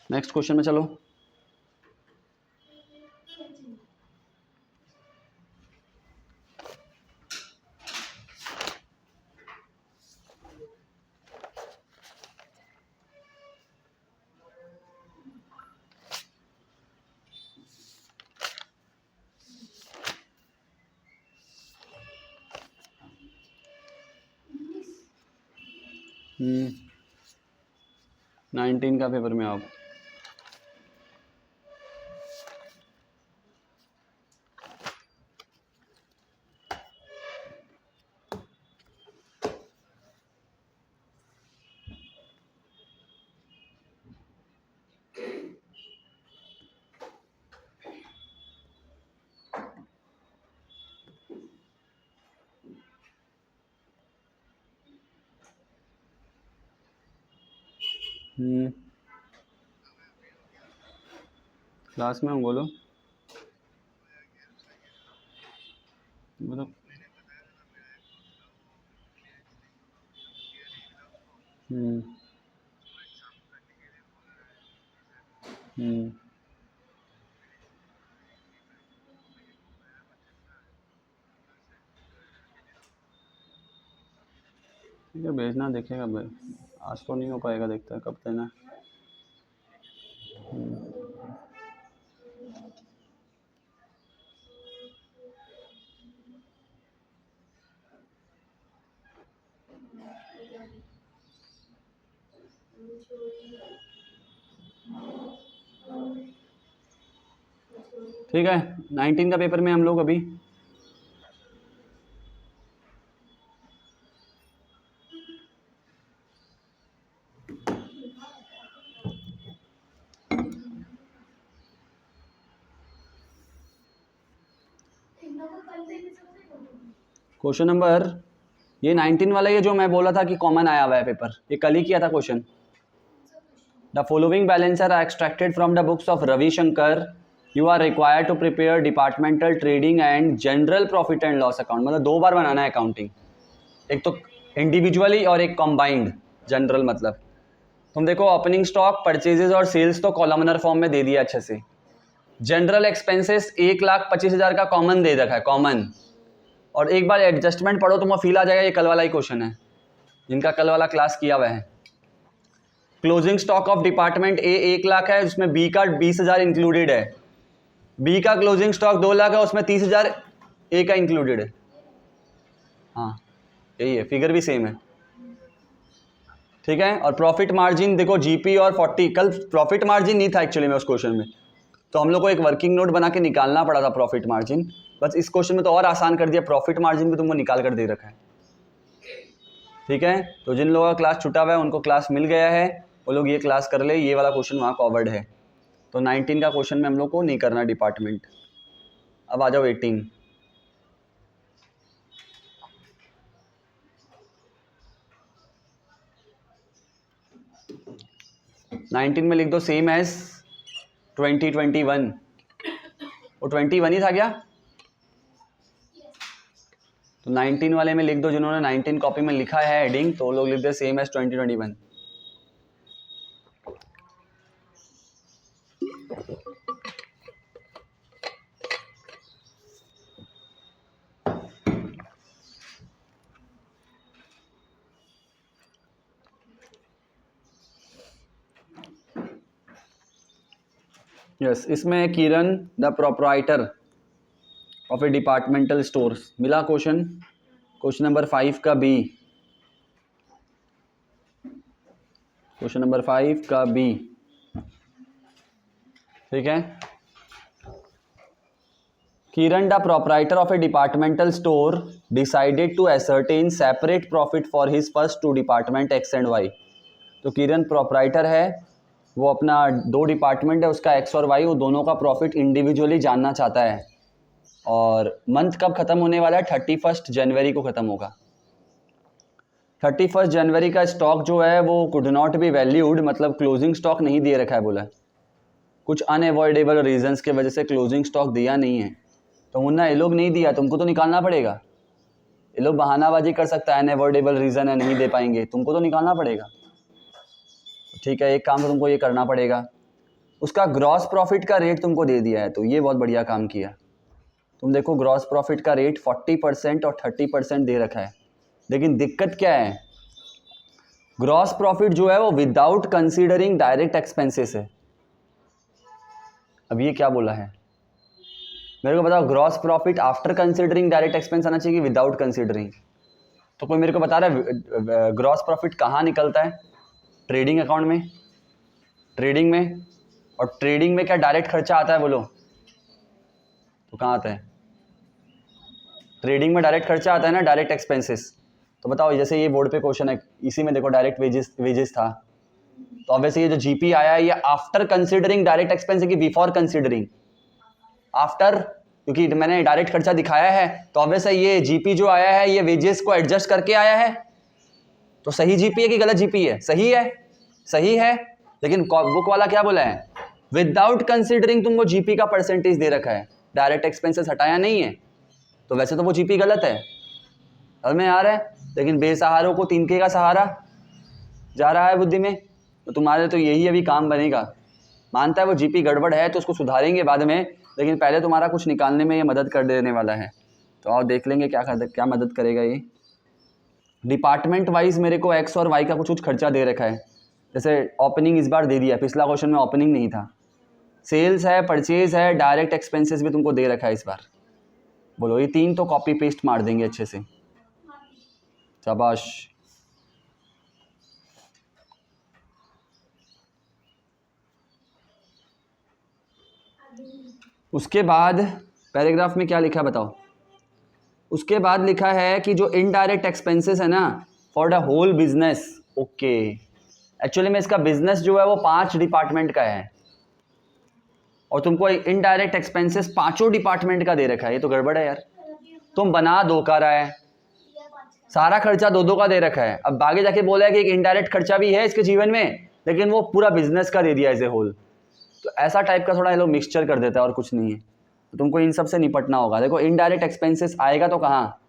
नेक्स्ट क्वेश्चन में चलो। इंग्लिश 19 का पेपर में आप क्लास में हूँ, बोलो मतलब ठीक है, भेजना, देखेगा भाई। आज तो नहीं हो पाएगा, देखते हैं कब देना। ठीक है, 19 का पेपर में हम लोग अभी क्वेश्चन नंबर ये 19 वाला, ये जो मैं बोला था कि कॉमन आया हुआ है पेपर, ये कल ही किया था question. The following balances are extracted from the books of Ravishankar. You are required to prepare departmental trading and general profit and loss account. मतलब 2 बार बनाना है अकाउंटिंग, एक तो इंडिविजुअली और एक कंबाइंड। जनरल मतलब तुम देखो, ओपनिंग स्टॉक, परचेजेस और सेल्स तो कॉलमनर फॉर्म में दे दिया अच्छे से। जनरल एक्सपेंसेस 1,25,000 का कॉमन दे रखा है, कॉमन। और एक बार एडजस्टमेंट पढ़ो तो मुझे फील आ जाएगा ये कल वाला ही क्वेश्चन है, जिनका कल वाला क्लास किया हुआ है। Closing stock of department A 1 lakh है, उसमें बी का 20,000 इंक्लूडेड है। बी का क्लोजिंग स्टॉक 2 लाख है, उसमें 30,000 ए का इंक्लूडेड है। हाँ यही है, फिगर भी सेम है। ठीक है, और प्रॉफिट मार्जिन देखो, जीपी और 40, कल प्रॉफिट मार्जिन नहीं था एक्चुअली में उस क्वेश्चन में, तो हम लोग को एक वर्किंग नोट बना के निकालना पड़ा था प्रॉफिट मार्जिन। बस इस क्वेश्चन में तो और आसान कर दिया, प्रॉफिट मार्जिन भी तुमको निकाल कर दे रखा है। ठीक है, तो जिन लोगों का क्लास छुटा हुआ है उनको क्लास मिल गया है, वो लोग ये क्लास कर ले, ये वाला क्वेश्चन वहाँ कवर्ड है। तो 19 का क्वेश्चन में हम लोग को नहीं करना डिपार्टमेंट। अब आ जाओ 18। 19 में लिख दो सेम एज 2021। वो 21 ही था क्या? तो 19 वाले में लिख दो, जिन्होंने 19 कॉपी में लिखा है हेडिंग, तो वो लोग लिख दे सेम एज 2021। यस, इसमें Kiran the proprietor of a departmental stores. मिला क्वेश्चन? क्वेश्चन नंबर 5 का बी, क्वेश्चन नंबर 5 का बी, ठीक है। Kiran, the proprietor of a departmental store, decided to ascertain separate profit for his first two department X and Y। तो किरण proprietor है, वो अपना 2 department है उसका X और Y, वो दोनों का प्रॉफिट इंडिविजुअली जानना चाहता है। और मंथ कब ख़त्म होने वाला है? 31 जनवरी को ख़त्म होगा। 31 जनवरी का स्टॉक जो है वो कुड नॉट बी वैल्यूड, मतलब क्लोजिंग स्टॉक नहीं दे रखा है बोला। कुछ अनएवॉइडेबल रीजंस के वजह से क्लोजिंग स्टॉक दिया नहीं है। तो मुन्ना ये लोग नहीं दिया, तुमको तो निकालना पड़ेगा। ये लोग बहानाबाजी कर सकता है, अनएवॉइडेबल रीज़न है नहीं दे पाएंगे, तुमको तो निकालना पड़ेगा। ठीक है, एक काम तो तुमको ये करना पड़ेगा, उसका ग्रॉस प्रॉफिट का रेट तुमको दे दिया है, तो ये बहुत बढ़िया काम किया। तुम देखो ग्रॉस प्रॉफिट का रेट 40% और 30% दे रखा है। लेकिन दिक्कत क्या है, ग्रॉस प्रॉफिट जो है वो विदाउट कंसीडरिंग डायरेक्ट एक्सपेंसेस है। अब ये क्या बोला है मेरे को बताओ, gross profit after considering direct expense आना चाहिए कि विदाउट कंसीडरिंग? तो कोई मेरे को बता रहा है ग्रॉस प्रॉफिट कहाँ निकलता है? ट्रेडिंग अकाउंट में, ट्रेडिंग में। और ट्रेडिंग में क्या डायरेक्ट खर्चा आता है बोलो? तो कहाँ आता है? ट्रेडिंग में डायरेक्ट खर्चा आता है ना, डायरेक्ट एक्सपेंसेस। तो बताओ, जैसे ये बोर्ड पे क्वेश्चन है, इसी में देखो डायरेक्ट वेजेस था, तो ऑब्वियसली ये जो जीपी आया है ये आफ्टर कंसीडरिंग डायरेक्ट एक्सपेंस है कि बिफोर कंसीडरिंग? आफ्टर, क्योंकि मैंने डायरेक्ट खर्चा दिखाया है, तो ऑब्वियस है ये जीपी जो आया है ये वेजेस को एडजस्ट करके आया है। तो सही जीपी है कि गलत जीपी है? सही है, सही है। लेकिन बुक वाला क्या बोला है? विदाउट कंसीडरिंग तुमको जीपी का परसेंटेज दे रखा है, डायरेक्ट एक्सपेंसेस हटाया नहीं है। तो वैसे तो वो जीपी गलत है, समझ में आ रहा है। लेकिन बेसहारों को 3K का सहारा जा रहा है बुद्धि में, तो तुम्हारे तो यही अभी काम बनेगा। मानता है वो जीपी गड़बड़ है तो उसको सुधारेंगे बाद में, लेकिन पहले तुम्हारा कुछ निकालने में ये मदद कर देने वाला है। तो और देख लेंगे क्या मदद करेगा ये। डिपार्टमेंट वाइज मेरे को एक्स और वाई का कुछ खर्चा दे रखा है। जैसे ओपनिंग इस बार दे दिया, पिछला क्वेश्चन में ओपनिंग नहीं था। सेल्स है, परचेज है, डायरेक्ट एक्सपेंसेस भी तुमको दे रखा है इस बार। बोलो ये 3 तो कॉपी पेस्ट मार देंगे अच्छे से, शाबाश। उसके बाद पैराग्राफ में क्या लिखा है बताओ? उसके बाद लिखा है कि जो इनडायरेक्ट एक्सपेंसेस है ना for the whole business. Okay, actually में इसका बिजनेस जो है वो 5 डिपार्टमेंट का है और तुमको इनडायरेक्ट एक्सपेंसेस 5 डिपार्टमेंट का दे रखा है। ये तो गड़बड़ है यार, तुम बना 2 का रहा है, सारा खर्चा 2-2 का दे रखा है। अब आगे जाके बोला है कि एक इनडायरेक्ट खर्चा भी है इसके जीवन में, लेकिन वो पूरा बिजनेस का दे दिया एज ए होल। तो ऐसा टाइप का थोड़ा ये लोग मिक्सचर कर देता है और कुछ नहीं है। तो तुमको इन सब से निपटना होगा। देखो इनडायरेक्ट एक्सपेंसेस आएगा तो कहाँ?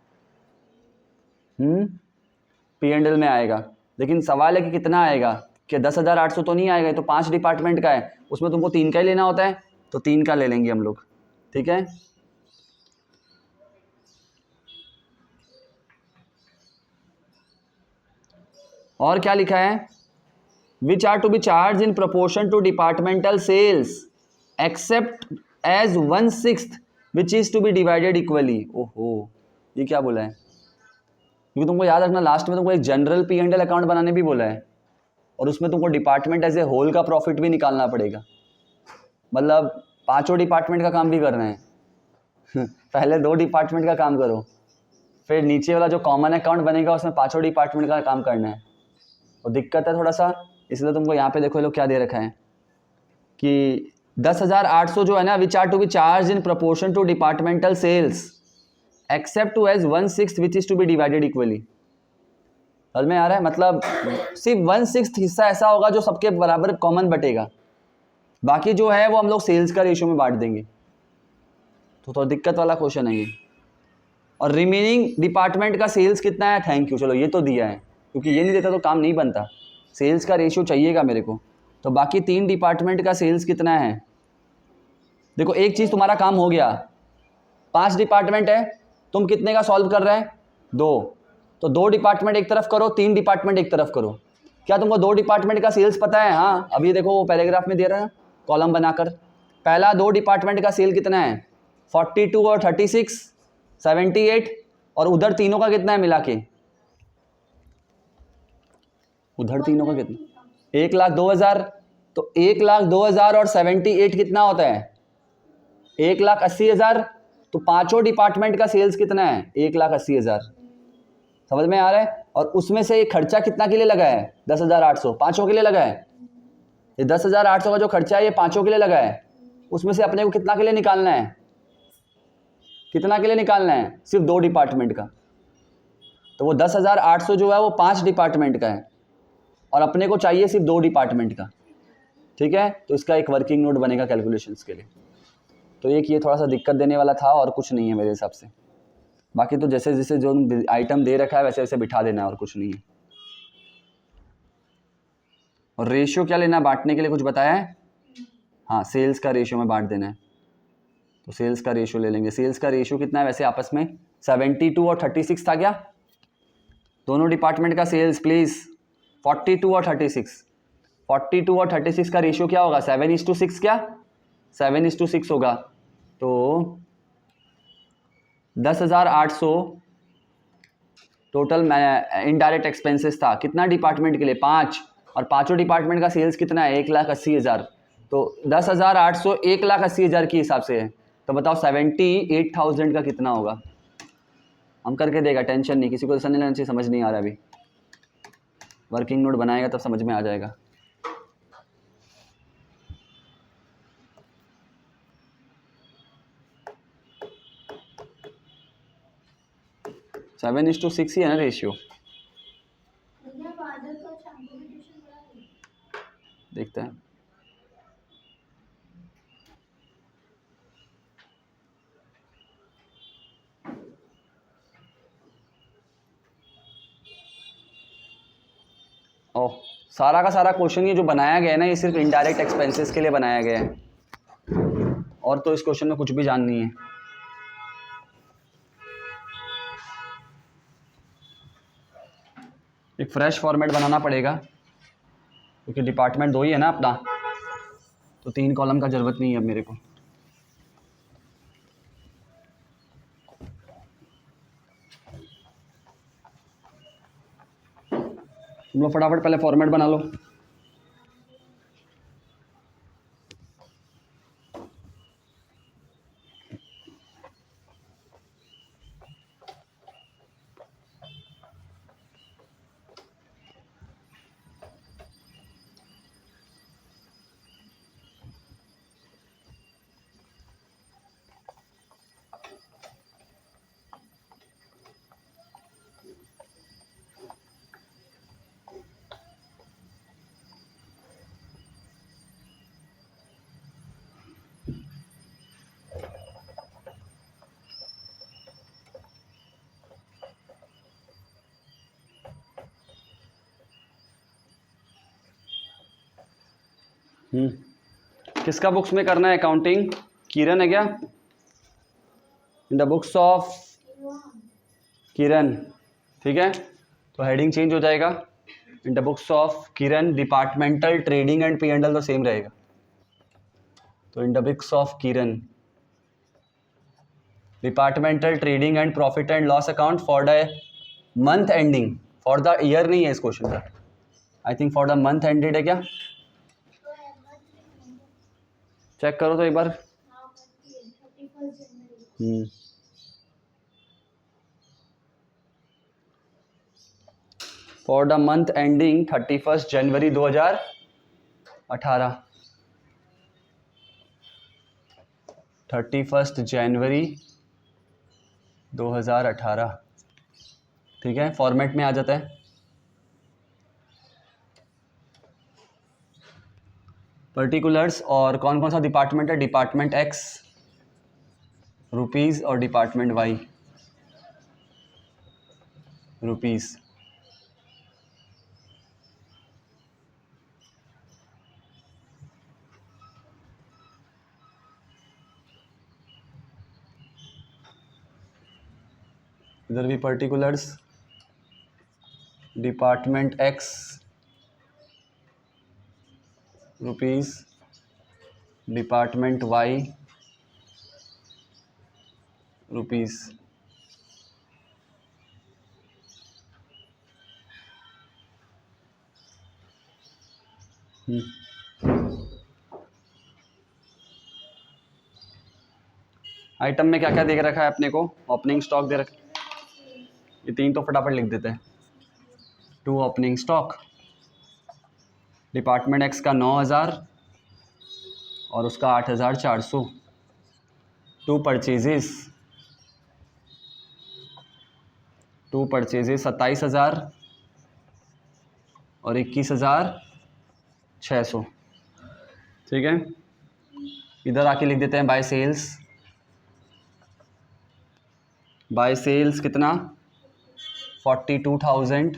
P&L में आएगा, लेकिन सवाल है कि कितना आएगा, कि 10,800 तो नहीं आएगा। तो 5 डिपार्टमेंट का है, उसमें तुमको 3 का ही लेना होता है, तो 3 का ले लेंगे हम लोग, ठीक है। और क्या लिखा है? Which are to be charge in proportion to departmental sales except as 1/6 which is to be divided equally. ओहो, ये क्या बोला है? क्योंकि तुमको याद रखना लास्ट में तुमको एक जनरल P&L अकाउंट बनाने भी बोला है, और उसमें तुमको डिपार्टमेंट एज ए होल का प्रॉफिट भी निकालना पड़ेगा। मतलब 5 डिपार्टमेंट का काम भी करना है पहले 2 डिपार्टमेंट का काम करो, फिर नीचे वाला जो कॉमन अकाउंट बनेगा उसमें 5 डिपार्टमेंट का काम करना है। और दिक्कत है थोड़ा सा, इसलिए तुमको यहाँ पे देखो ये लोग क्या दे रखा है कि 10,800 जो है ना, which are to be charge in proportion to departmental sales except to as 1/6 which is to be divided equally. समझ में आ रहा है? मतलब सिर्फ 1/6 हिस्सा ऐसा होगा जो सबके बराबर कॉमन बटेगा, बाकी जो है वो हम लोग सेल्स का रेशियो में बांट देंगे। तो थोड़ा दिक्कत वाला क्वेश्चन है ये। और रिमेनिंग डिपार्टमेंट का सेल्स कितना है? थैंक यू, चलो ये तो दिया है, क्योंकि ये नहीं देता तो काम नहीं बनता। सेल्स का रेशियो चाहिएगा मेरे को। तो बाकी 3 डिपार्टमेंट का सेल्स कितना है? देखो एक चीज़ तुम्हारा काम हो गया, 5 डिपार्टमेंट है, तुम कितने का सॉल्व कर रहे हैं? 2। तो 2 डिपार्टमेंट एक तरफ करो, 3 डिपार्टमेंट एक तरफ करो। क्या तुमको 2 डिपार्टमेंट का सेल्स पता है? हाँ, अभी देखो वो पैराग्राफ में दे रहा है कॉलम बनाकर। पहला 2 डिपार्टमेंट का सेल कितना है? 42 और 36 78, और उधर तीनों का कितना है मिला के? उधर तीनों का कितना? 1,02,000। तो 1,02,000 और 78 कितना होता है? 1,80,000। तो पांचों डिपार्टमेंट का सेल्स कितना है? 1,80,000। समझ में आ रहा है? और उसमें से ये खर्चा कितना के लिए लगा है? 10,800 पांचों के लिए लगा है। ये 10,800 का जो खर्चा है ये पांचों के लिए लगा है। उसमें से अपने को कितना के लिए निकालना है? कितना के लिए निकालना है? सिर्फ 2 डिपार्टमेंट का। तो वो 10,800 जो है वो 5 डिपार्टमेंट का है, और अपने को चाहिए सिर्फ 2 डिपार्टमेंट का। ठीक है, तो इसका एक वर्किंग नोट बनेगा कैलकुलेशंस के लिए। तो एक ये थोड़ा सा दिक्कत देने वाला था, और कुछ नहीं है मेरे हिसाब से। बाकी तो जैसे जैसे जो आइटम दे रखा है वैसे वैसे बिठा देना है, और कुछ नहीं है। और रेशियो क्या लेना है बांटने के लिए, कुछ बताया है? हाँ, सेल्स का रेशियो में बांट देना है। तो सेल्स का रेशियो ले लेंगे। सेल्स का रेशियो कितना है वैसे आपस में? 72 और 36 था क्या? दोनों डिपार्टमेंट का सेल्स प्लीज। 42 और 36। 42 और 36 का रेशियो क्या होगा? 7:6 क्या? 7:6 होगा। तो 10,800 टोटल इनडायरेक्ट एक्सपेंसेस था। कितना डिपार्टमेंट के लिए? 5। और पांचों डिपार्टमेंट का सेल्स कितना है? 1,80,000। तो 10,800 1,80,000 के हिसाब से है। तो बताओ 78,000 का कितना होगा? हम करके देगा, टेंशन नहीं, किसी को ऐसा नहीं लेना चाहिए समझ नहीं आ रहा अभी। वर्किंग नोट बनाएगा तब समझ में आ जाएगा। सेवन इज टू सिक्स ही है ना रेशियो। देखते हैं। ओह, सारा का सारा क्वेश्चन ये जो बनाया गया है ना, ये सिर्फ इनडायरेक्ट एक्सपेंसेस के लिए बनाया गया है, और तो इस क्वेश्चन में कुछ भी जान नहीं है। एक फ्रेश फॉर्मेट बनाना पड़ेगा, क्योंकि डिपार्टमेंट 2 ही है ना अपना, तो 3 कॉलम का ज़रूरत नहीं है अब मेरे को। तुम लोग फटाफट पहले फॉर्मेट बना लो। किसका बुक्स में करना है अकाउंटिंग? किरण है क्या? In the books of Kiran. ठीक है, तो हेडिंग चेंज हो जाएगा। In the books of Kiran departmental trading and P&L तो सेम रहेगा। तो in the books of Kiran departmental trading and profit and loss account for the month ending, for the year नहीं है इस क्वेश्चन का, I think for the month ended है क्या? Check करो तो एक बार। फॉर द मंथ एंडिंग 31 जनवरी 2018। 31 जनवरी 2018। ठीक है, फॉर्मेट में आ जाता है। पर्टिकुलर्स और कौन कौन सा डिपार्टमेंट है? डिपार्टमेंट एक्स रुपीज़ और डिपार्टमेंट वाई रुपीज़। इधर भी particulars department X rupees, department Y rupees. Item में क्या क्या दे रखा है अपने को? ओपनिंग स्टॉक दे रखा है, ये 3 तो फटाफट लिख देते हैं। 2 ओपनिंग स्टॉक, डिपार्टमेंट एक्स का 9000 और उसका 8400। 2 परचेजेस, 2 परचेजेस 27000 और 21600। ठीक है, इधर आके लिख देते हैं बाय सेल्स। बाय सेल्स कितना? 42,000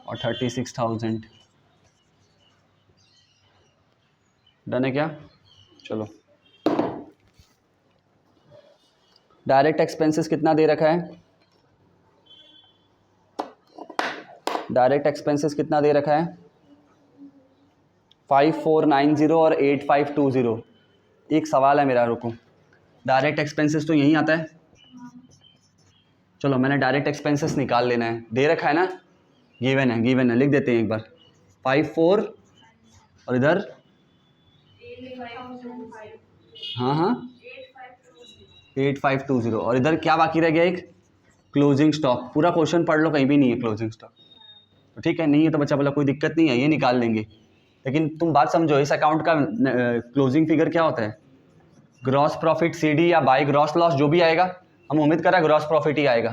और 36,000। डन है क्या? चलो, डायरेक्ट एक्सपेंसेस कितना दे रखा है? डायरेक्ट एक्सपेंसेस कितना दे रखा है? 5490 और 8520। एक सवाल है मेरा, रुको। डायरेक्ट एक्सपेंसेस तो यहीं आता है। चलो, मैंने डायरेक्ट एक्सपेंसेस निकाल लेना है, दे रखा है ना, गिवन है, गिवन है, लिख देते हैं एक बार। 54 और इधर हाँ 8520 और इधर क्या बाकी रह गया? एक क्लोजिंग स्टॉक। पूरा क्वेश्चन पढ़ लो, कहीं भी नहीं है क्लोजिंग स्टॉक। तो ठीक है, नहीं है तो बच्चा बोला कोई दिक्कत नहीं है, ये निकाल लेंगे। लेकिन तुम बात समझो, इस अकाउंट का क्लोजिंग फिगर क्या होता है? ग्रॉस प्रॉफिट सीडी या बाय ग्रॉस लॉस जो भी आएगा, हम उम्मीद कर रहे हैं ग्रॉस प्रॉफिट ही आएगा।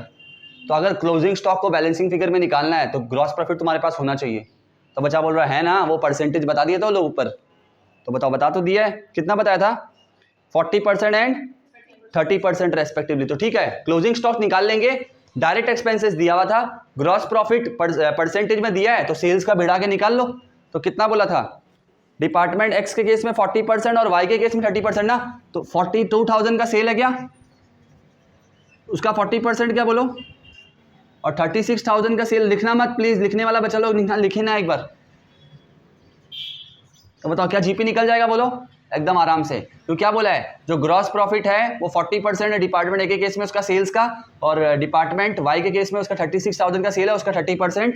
तो अगर क्लोजिंग स्टॉक को बैलेंसिंग फिगर में निकालना है तो ग्रॉस प्रॉफिट तुम्हारे पास होना चाहिए। तो बच्चा बोल रहा है ना, वो परसेंटेज बता दिया था लोग ऊपर, तो बताओ, बता तो दिया है। कितना बताया था? 40% एंड 30% रेस्पेक्टिवली। तो ठीक है, क्लोजिंग स्टॉक निकाल लेंगे। डायरेक्ट एक्सपेंसेस दिया हुआ था, ग्रॉस प्रॉफिट परसेंटेज में दिया है, तो सेल्स का भिड़ा के निकाल लो। तो कितना बोला था? डिपार्टमेंट एक्स के केस में 40% और वाई के केस में 30% ना, तो 42,000 का सेल है क्या? उसका 40% क्या बोलो, और 36,000 का सेल। लिखना मत प्लीज, लिखने वाला बच्चा लोग लिखे ना एक बार। तो बताओ क्या जीपी निकल जाएगा? बोलो एकदम आराम से। तो क्या बोला है, जो ग्रॉस प्रॉफिट है वो 40% है डिपार्टमेंट ए के केस में उसका सेल्स का, और डिपार्टमेंट वाई के केस में उसका 36,000 का सेल है, उसका 30%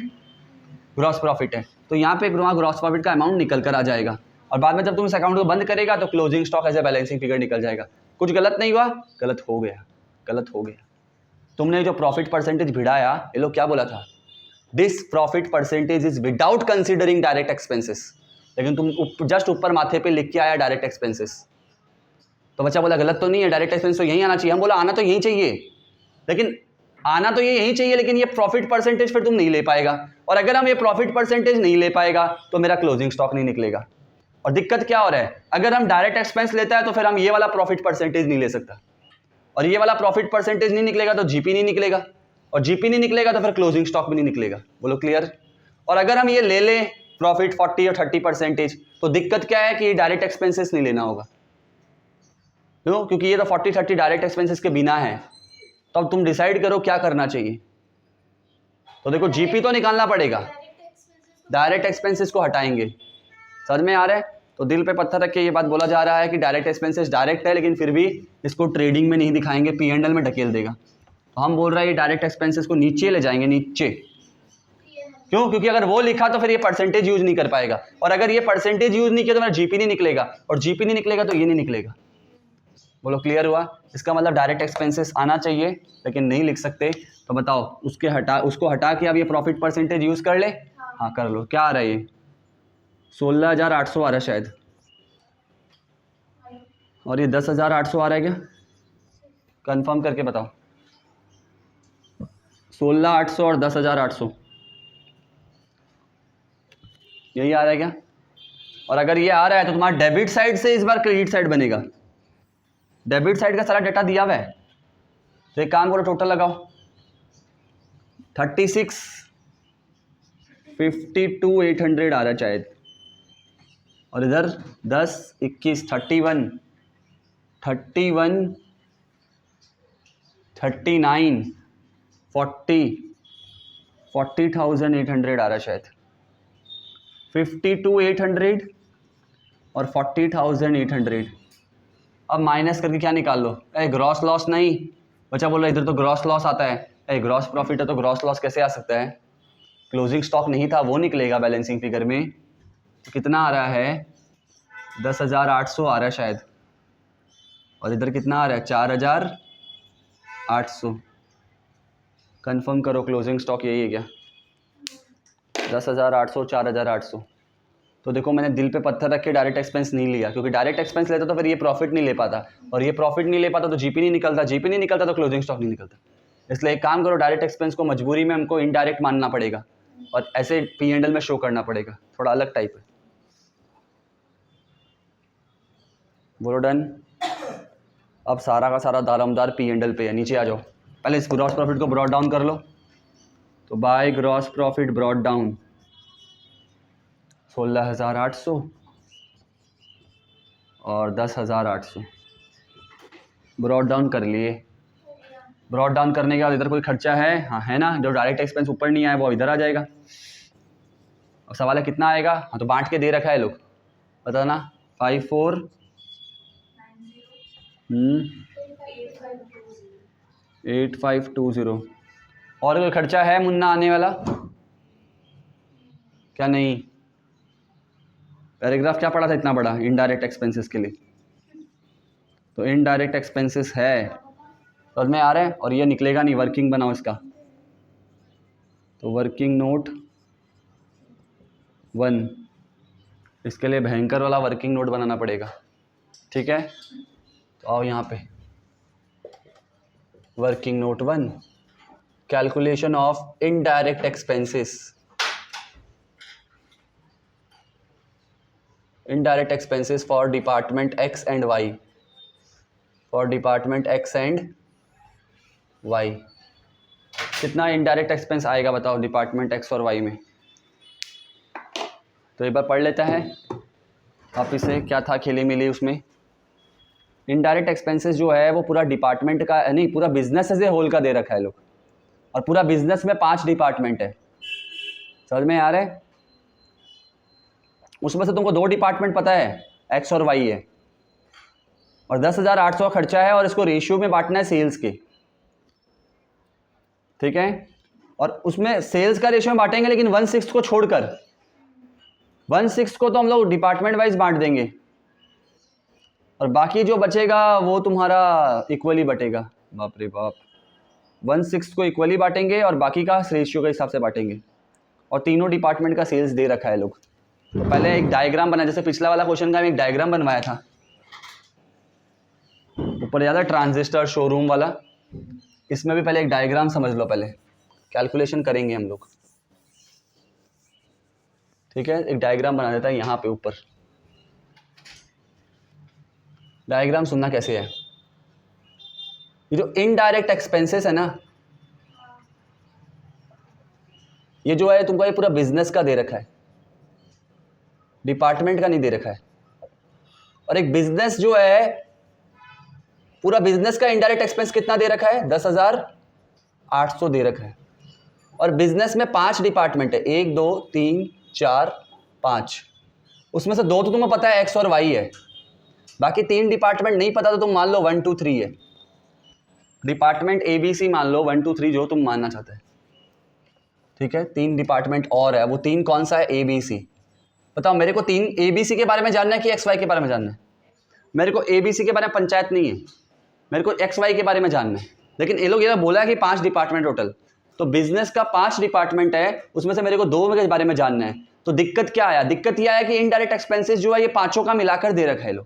ग्रॉस प्रॉफिट है। तो यहाँ पे ग्रॉस प्रॉफिट का अमाउंट निकल कर आ जाएगा, और बाद में जब तुम इस अकाउंट को बंद करेगा तो closing stock as a balancing figure निकल जाएगा। कुछ गलत नहीं हुआ? गलत हो गया, गलत हो गया। तुमने जो प्रॉफिट परसेंटेज भिड़ाया, ये लोग क्या बोला था? This profit percentage is without considering direct expenses, लेकिन तुम जस्ट ऊपर माथे पे लिख के आया डायरेक्ट एक्सपेंसेस। तो बच्चा बोला गलत तो नहीं है, डायरेक्ट एक्सपेंस तो यहीं आना चाहिए। हम बोला आना तो यहीं चाहिए, लेकिन आना तो ये यहीं चाहिए, लेकिन ये प्रॉफिट परसेंटेज फिर तुम नहीं ले पाएगा। और अगर हम ये प्रॉफिट परसेंटेज नहीं ले पाएगा तो मेरा क्लोजिंग स्टॉक नहीं निकलेगा। और दिक्कत क्या हो रहा है, अगर हम डायरेक्ट एक्सपेंस लेता है तो फिर हम ये वाला प्रॉफिट परसेंटेज नहीं ले सकता, और ये वाला प्रॉफिट परसेंटेज नहीं निकलेगा तो जीपी नहीं निकलेगा, और जीपी नहीं निकलेगा तो फिर क्लोजिंग स्टॉक भी नहीं निकलेगा। बोलो क्लियर? और अगर हम ये ले लें प्रॉफिट 40 और 30%, तो दिक्कत क्या है कि डायरेक्ट एक्सपेंसेस नहीं लेना होगा। क्यों? क्योंकि ये तो 40-30 डायरेक्ट एक्सपेंसेस के बिना है। तो अब तुम डिसाइड करो क्या करना चाहिए। तो देखो, जीपी तो निकालना पड़ेगा, डायरेक्ट एक्सपेंसेस को हटाएंगे। समझ में आ रहा है? तो दिल पे पत्थर रख के ये बात बोला जा रहा है कि डायरेक्ट एक्सपेंसेस डायरेक्ट है, लेकिन फिर भी इसको ट्रेडिंग में नहीं दिखाएंगे, P&L में ढकेल देगा। तो हम बोल रहे हैं ये डायरेक्ट एक्सपेंसेस को नीचे ले जाएंगे, नीचे। क्यों? क्योंकि अगर वो लिखा तो फिर ये परसेंटेज यूज नहीं कर पाएगा, और अगर ये परसेंटेज यूज नहीं किया तो मेरा जीपी नहीं निकलेगा, और जीपी नहीं निकलेगा तो ये नहीं निकलेगा। बोलो क्लियर हुआ? इसका मतलब डायरेक्ट एक्सपेंसेस आना चाहिए, लेकिन नहीं लिख सकते। तो बताओ, उसको हटा के अब ये प्रॉफिट परसेंटेज यूज कर ले। हाँ कर लो। क्या आ रहा है ये? 16,800 आ रहा है शायद, और ये 10,800 आ रहा है क्या? कंफर्म करके बताओ। 16,800 और 10,800 यही आ रहा है क्या? और अगर ये आ रहा है तो तुम्हारा डेबिट साइड से इस बार क्रेडिट साइड बनेगा। डेबिट साइड का सारा डेटा दिया हुआ है, तो एक काम करो, टोटल लगाओ। 36 52,800 आ रहा है शायद, और इधर 10 21 31 39 40,800 आ रहा है शायद। 52,800 और 40,800। अब माइनस करके क्या निकाल लो, ग्रॉस लॉस नहीं, बच्चा बोल रहा है इधर तो ग्रॉस लॉस आता है, ग्रॉस प्रॉफिट है तो ग्रॉस लॉस कैसे आ सकता है, क्लोजिंग स्टॉक नहीं था वो निकलेगा बैलेंसिंग फिगर में। तो कितना आ रहा है 10,800 आ रहा है शायद, और इधर कितना आ रहा है 4,800। कंफर्म करो क्लोजिंग स्टॉक यही है क्या, 10,800 4,800। तो देखो मैंने दिल पे पत्थर रख के डायरेक्ट एक्सपेंस नहीं लिया, क्योंकि डायरेक्ट एक्सपेंस लेता तो फिर ये प्रॉफिट नहीं ले पाता, और ये प्रॉफिट नहीं ले पाता तो जीपी नहीं निकलता, जीपी नहीं निकलता तो क्लोजिंग स्टॉक नहीं निकलता। इसलिए एक काम करो, डायरेक्ट एक्सपेंस को मजबूरी में हमको इनडायरेक्ट मानना पड़ेगा और ऐसे P&L में शो करना पड़ेगा, थोड़ा अलग टाइप है। बोलो डन। अब सारा का सारा दारोमदार P&L पे है, नीचे आ जाओ, पहले इस ग्रॉस प्रॉफिट को ब्रॉड डाउन कर लो। तो by gross profit brought down 16,800 और 10,800 ब्रॉड डाउन कर लिए। ब्रॉड डाउन करने के बाद इधर कोई खर्चा है, हाँ है ना, जो डायरेक्ट एक्सपेंस ऊपर नहीं आया वो इधर आ जाएगा। अब सवाल है कितना आएगा, हाँ तो बांट के दे रखा है लोग, बताना 54 8520। और कोई खर्चा है मुन्ना आने वाला क्या, नहीं? पैराग्राफ क्या पढ़ा था इतना बड़ा इनडायरेक्ट एक्सपेंसेस के लिए, तो इनडायरेक्ट एक्सपेंसेस है समझ में आ रहा है, और ये निकलेगा नहीं, वर्किंग बनाओ इसका। तो वर्किंग नोट 1, इसके लिए भयंकर वाला वर्किंग नोट बनाना पड़ेगा, ठीक है। तो आओ यहाँ पे, working note 1, calculation of indirect expenses. indirect expenses for department X and Y, for department X and Y कितना इनडायरेक्ट एक्सपेंस आएगा बताओ डिपार्टमेंट X और Y में। तो एक बार पढ़ लेता है वापिस से, क्या था खेली मिली उसमें। इनडायरेक्ट एक्सपेंसेस जो है वो पूरा डिपार्टमेंट का नहीं, पूरा बिजनेस एज ए होल का दे रखा है लोग, और पूरा बिजनेस में 5 डिपार्टमेंट है, समझ में आ रहा है। उसमें से तुमको 2 डिपार्टमेंट पता है, X और Y है, और 10,800 खर्चा है, और इसको रेशियो में बांटना है सेल्स के, ठीक है। और उसमें सेल्स का रेशियो में बांटेंगे, लेकिन 1/6 को छोड़कर, 1/6 को तो हम लोग डिपार्टमेंट वाइज बांट देंगे, और बाकी जो बचेगा वो तुम्हारा इक्वली बटेगा। बाप रे बाप, 1/6 को इक्वली बांटेंगे और बाकी का रेशियो के हिसाब से बांटेंगे, और तीनों डिपार्टमेंट का सेल्स दे रखा है लोग। तो पहले एक डायग्राम बना, जैसे पिछला वाला क्वेश्चन का मैं एक डायग्राम बनवाया था, ऊपर याद है ट्रांजिस्टर शोरूम वाला, इसमें भी पहले एक डायग्राम समझ लो, पहले कैलकुलेशन करेंगे हम लोग, ठीक है। एक डायग्राम बना देता है यहाँ पे ऊपर, डायग्राम सुनना कैसे है। ये जो इनडायरेक्ट एक्सपेंसेस है ना, ये जो है तुमको ये पूरा बिजनेस का दे रखा है, डिपार्टमेंट का नहीं दे रखा है। और एक बिजनेस जो है, पूरा बिजनेस का इनडायरेक्ट एक्सपेंस कितना दे रखा है, 10,800 दे रखा है। और बिजनेस में 5 डिपार्टमेंट है, 1 2 3 4 5, उसमें से 2 तो तुम्हें पता है X और Y है, बाकी 3 डिपार्टमेंट नहीं पता, तो तुम मान लो 1 2 3 है, डिपार्टमेंट ABC मान लो 1 2 3 जो तुम मानना चाहते हैं, ठीक है। 3 डिपार्टमेंट और है, वो 3 कौन सा है, ABC। बताओ मेरे को 3 ABC के बारे में जानना है कि XY के बारे में जानना है। मेरे को ABC के बारे में पंचायत नहीं है, मेरे को XY के बारे में जानना है। लेकिन ये लोग ये बोला है कि 5 डिपार्टमेंट टोटल, तो बिजनेस का 5 डिपार्टमेंट है, उसमें से मेरे को 2 के बारे में जानना है। तो दिक्कत क्या आया, दिक्कत यह आया कि इनडायरेक्ट एक्सपेंसेस जो है ये 5 का मिलाकर दे रखा है लोग,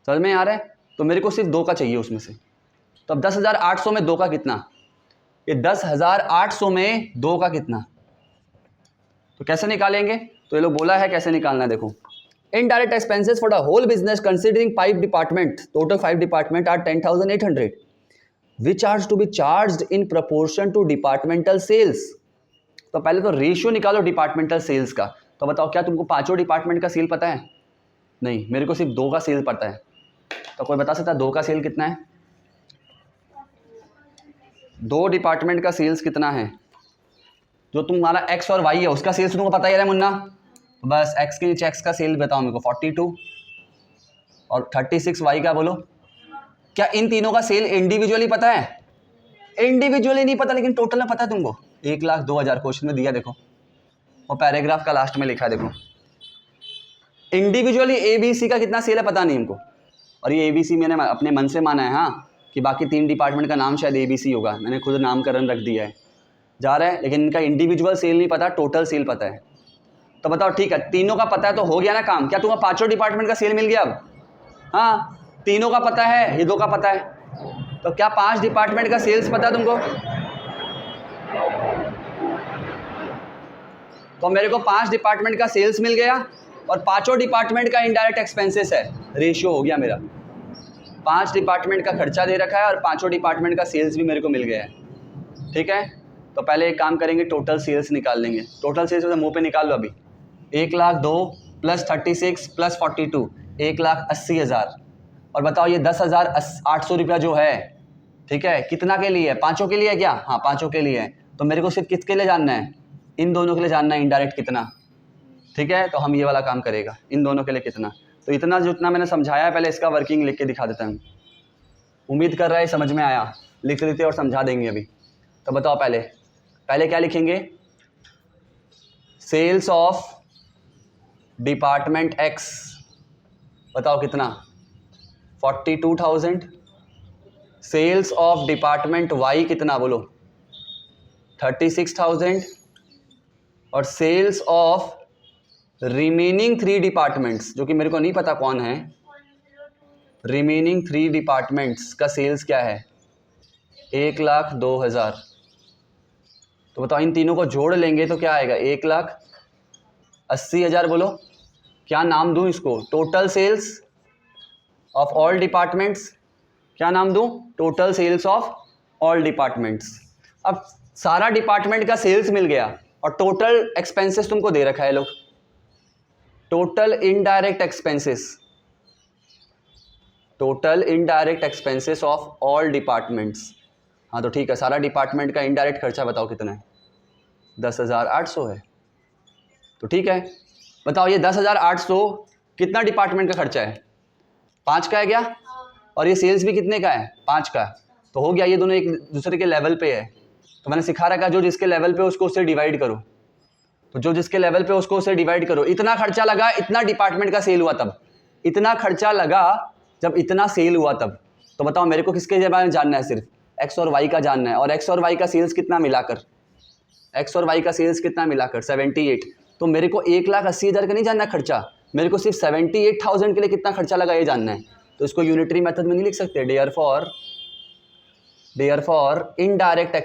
समझ में आ रहा है। तो मेरे को सिर्फ 2 का चाहिए उसमें से। तो अब 10,800 में 2 का कितना, ये 10,800 में 2 का कितना, तो कैसे निकालेंगे। तो ये लोग बोला है कैसे निकालना है, देखो। Indirect expenses for the whole business considering 5 department, total 5 department are 10,800 which are to be charged in proportion to departmental sales। तो पहले तो रेशियो निकालो डिपार्टमेंटल सेल्स का। तो बताओ क्या तुमको 5 डिपार्टमेंट का सेल पता है, नहीं, मेरे को सिर्फ 2 का सेल पता है। तो कोई बता सकता है 2 का सेल कितना है, 2 डिपार्टमेंट का सेल्स कितना है। जो तुम्हारा X और Y है उसका सेल्स तुमको पता ही है मुन्ना, तो बस X के नीचे X का सेल बताओ मेरे को, 42। और 36 वाई का बोलो। क्या इन तीनों का सेल इंडिविजुअली पता है? इंडिविजुअली नहीं पता, लेकिन टोटल में पता है तुमको। 1,02,000 क्वेश्चन में दिया, देखो वो पैराग्राफ का लास्ट में लिखा है, देखो इंडिविजुअली ABC का कितना सेल है पता नहीं इनको। और ये ABC मैंने अपने मन से माना है, हाँ, कि बाकी 3 डिपार्टमेंट का नाम शायद ABC होगा, मैंने खुद नामकरण रख दिया है, जा रहा है, लेकिन इनका इंडिविजुअल सेल नहीं पता, टोटल सेल पता है। तो बताओ ठीक है, तीनों का पता है तो हो गया ना काम। क्या तुम्हें 5 डिपार्टमेंट का सेल मिल गया अब? हाँ, तीनों का पता है, ये 2 का पता है, तो क्या 5 डिपार्टमेंट का सेल्स पता है तुमको? तो मेरे को 5 डिपार्टमेंट का सेल्स मिल गया और 5 डिपार्टमेंट का इनडायरेक्ट एक्सपेंसेस है, रेशियो हो गया मेरा। 5 डिपार्टमेंट का खर्चा दे रखा है और 5 डिपार्टमेंट का सेल्स भी मेरे को मिल गया है, ठीक है। तो पहले एक काम करेंगे, टोटल सेल्स निकाल लेंगे। टोटल सेल्स मुंह पे निकाल लो अभी। 1,02,000 प्लस 36 प्लस 42, 1,80,000। और बताओ ये 10,800 रुपया जो है, ठीक है, कितना के लिए है? 5 के लिए है क्या? हाँ 5 के लिए है। तो मेरे को सिर्फ किसके लिए जानना है? इन दोनों के लिए जानना है, इनडायरेक्ट कितना, ठीक है। तो हम ये वाला काम करेगा, इन दोनों के लिए कितना। तो इतना जितना मैंने समझाया, पहले इसका वर्किंग लिख के दिखा देता हूँ। उम्मीद कर रहा है समझ में आया, लिख लेते और समझा देंगे अभी। तो बताओ पहले क्या लिखेंगे? सेल्स ऑफ डिपार्टमेंट X, बताओ कितना? 42,000। सेल्स ऑफ डिपार्टमेंट Y कितना बोलो? 36,000। और सेल्स ऑफ रिमेनिंग 3 डिपार्टमेंट्स, जो कि मेरे को नहीं पता कौन है, रिमेनिंग 3 डिपार्टमेंट्स का सेल्स क्या है? 1,02,000। तो बताओ इन तीनों को जोड़ लेंगे तो क्या आएगा? 1,80,000 बोलो। क्या नाम दूं इसको? Total sales of all departments. क्या नाम दूं? Total sales of all departments. अब सारा डिपार्टमेंट का सेल्स मिल गया और टोटल एक्सपेंसेस तुमको दे रखा है लोग, total indirect expenses, total indirect expenses of all departments. हाँ तो ठीक है, सारा डिपार्टमेंट का इनडायरेक्ट खर्चा बताओ कितना है? 10,800 है। तो ठीक है, बताओ ये 10,800 कितना डिपार्टमेंट का खर्चा है? 5 का है क्या? और ये सेल्स भी कितने का है? 5 का। तो हो गया, ये दोनों एक दूसरे के लेवल पे है। तो मैंने सिखा रखा, जो जिसके लेवल पे उसको उससे डिवाइड करो। तो जो जिसके लेवल पे उसको उससे डिवाइड करो। इतना खर्चा लगा, इतना डिपार्टमेंट का सेल हुआ तब, इतना खर्चा लगा जब इतना सेल हुआ तब। तो बताओ मेरे को किसके बारे में जानना है? सिर्फ X और Y का जानना है। और X और Y का सेल्स कितना मिलाकर? X और Y का सेल्स कितना मिलाकर? 78। तो मेरे को 1,80,000 का नहीं जानना खर्चा, मेरे को सिर्फ 78,000 के लिए कितना खर्चा लगा ये जानना है। तो इसको यूनिटरी मेथड में नहीं लिख सकते? Therefore indirect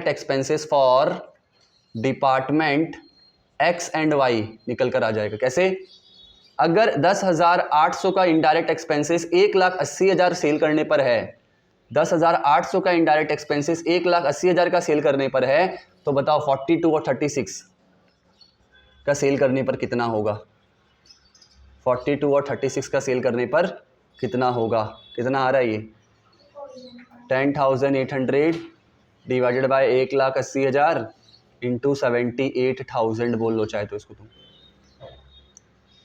expenses for department X and Y निकल कर आ जाएगा। कैसे? अगर 10,800 का इनडायरेक्ट एक्सपेंसेस 1,80,000 सेल करने पर है, 10,800 का इनडायरेक्ट एक्सपेंसेस 1,80,000 का सेल करने पर है, तो बताओ 42 और 36 का सेल करने पर कितना होगा? 42 और 36 का सेल करने पर कितना होगा? कितना आ रहा है ये? 10,800 डिवाइडेड बाय 1,80,000 इंटू 78,000 बोल लो चाहे तो इसको तुम,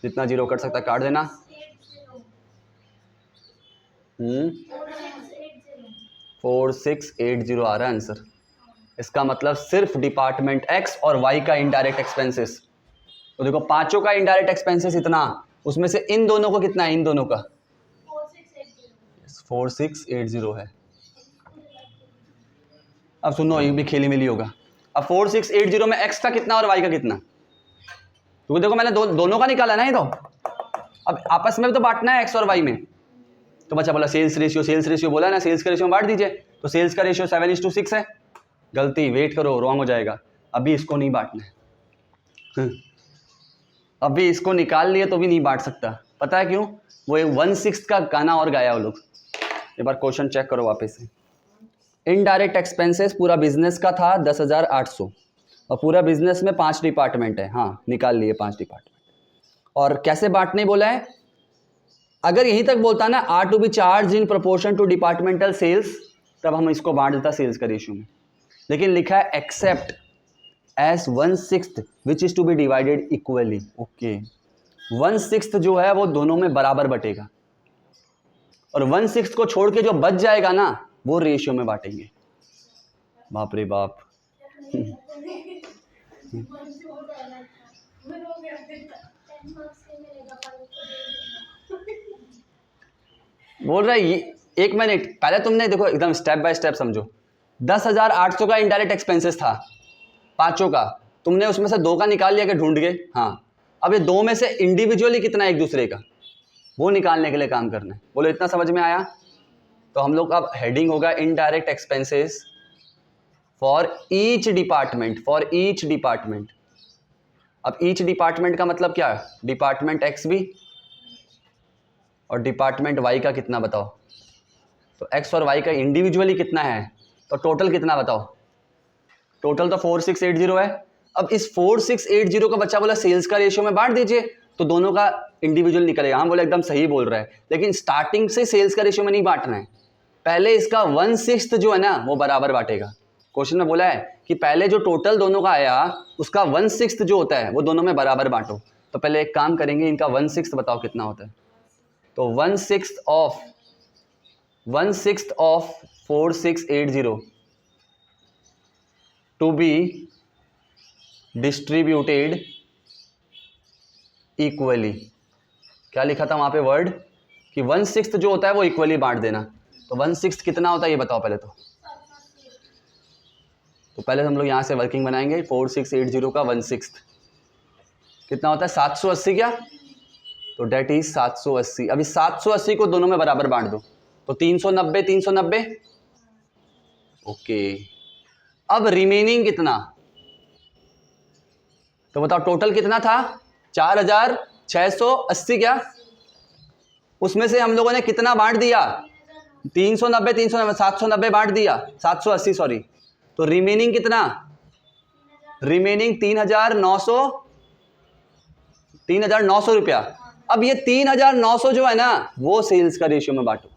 जितना जीरो कट सकता काट देना। 4680 आ रहा है आंसर। इसका मतलब सिर्फ डिपार्टमेंट X और Y का इनडायरेक्ट एक्सपेंसेस। तो देखो 5 का इनडायरेक्ट एक्सपेंसेस इतना, उसमें से इन दोनों को कितना है? इन दोनों का 4680 है। अब सुनो, ये भी खेली मिली होगा। अब 4680 में X का कितना और Y का कितना? क्योंकि देखो मैंने दोनों का निकाला ना ये। तो अब आपस में भी तो बांटना है X और Y में। तो बच्चा बोला सेल्स रेशियो बोला ना, सेल्स के रेशियो में बांट दीजिए। तो सेल्स का रेशियो 7:6 है। गलती, वेट करो, रॉन्ग हो जाएगा। अभी इसको नहीं बांटना है, अभी इसको निकाल लिए तो भी नहीं बांट सकता। पता है क्यों? वो 1/6 का गाना और गाया वो लोग। एक बार क्वेश्चन चेक करो वापस से। इनडायरेक्ट एक्सपेंसेस पूरा बिजनेस का था 10,800 और पूरा बिजनेस में 5 डिपार्टमेंट है। हाँ निकाल लिए 5 डिपार्टमेंट। और कैसे बांटने बोला है? अगर यहीं तक बोलता ना are to be charge in proportion to departmental sales, तब हम इसको बांट देता सेल्स का रेशियो में। लेकिन लिखा है except as 1/6 which is to be divided equally. Okay, 1/6 जो है वो दोनों में बराबर बटेगा, और 1/6 को छोड़ के जो बच जाएगा ना वो रेशियो में बांटेंगे। बाप रे बाप। बोल रहा है ये, एक मिनट पहले तुमने देखो एकदम स्टेप बाय स्टेप समझो। 10,800 का इनडायरेक्ट एक्सपेंसेस था पांचों का, तुमने उसमें से 2 का निकाल लिया कि ढूंढ के। हाँ, अब ये 2 में से इंडिविजुअली कितना है एक दूसरे का वो निकालने के लिए काम करना है। बोलो इतना समझ में आया? तो हम लोग का अब हेडिंग होगा indirect expenses for each department, for each department. अब ईच डिपार्टमेंट का मतलब क्या है? डिपार्टमेंट एक्स भी और डिपार्टमेंट वाई का कितना बताओ। तो एक्स और वाई का इंडिविजुअली कितना है, तो टोटल कितना बताओ। टोटल तो 4680 है। अब इस 4680 का बच्चा बोला सेल्स का रेशियो में बांट दीजिए, तो दोनों का इंडिविजुअल निकलेगा। हाँ बोला एकदम सही बोल रहा है, लेकिन स्टार्टिंग से सेल्स का रेशियो में नहीं बांटना है, पहले इसका 1/6 जो है ना वो बराबर बांटेगा। क्वेश्चन में बोला है कि पहले जो टोटल दोनों का आया उसका 1/6 जो होता है वो दोनों में बराबर बांटो। तो पहले एक काम करेंगे, इनका 1/6 बताओ कितना होता है। तो 1/6 of 4680 to be distributed equally. क्या लिखा था वहां पे वर्ड कि 1/6 जो होता है वो इक्वली बांट देना। तो 1/6 कितना होता है ये बताओ पहले। तो पहले हम लोग यहाँ से वर्किंग बनाएंगे। 4680 का 1/6 कितना होता है 780 क्या, तो डेट इज 780। अभी 780 को दोनों में बराबर बांट दो, तो 390 390। ओके, अब रिमेनिंग कितना, तो बताओ टोटल कितना था 4680 क्या, उसमें से हम लोगों ने कितना बांट दिया 390 390 790 बांट दिया 780 सॉरी। तो रिमेनिंग कितना, रिमेनिंग 3,900 रुपया। अब ये 3,900 जो है ना वो सेल्स का रेशियो में बांटो,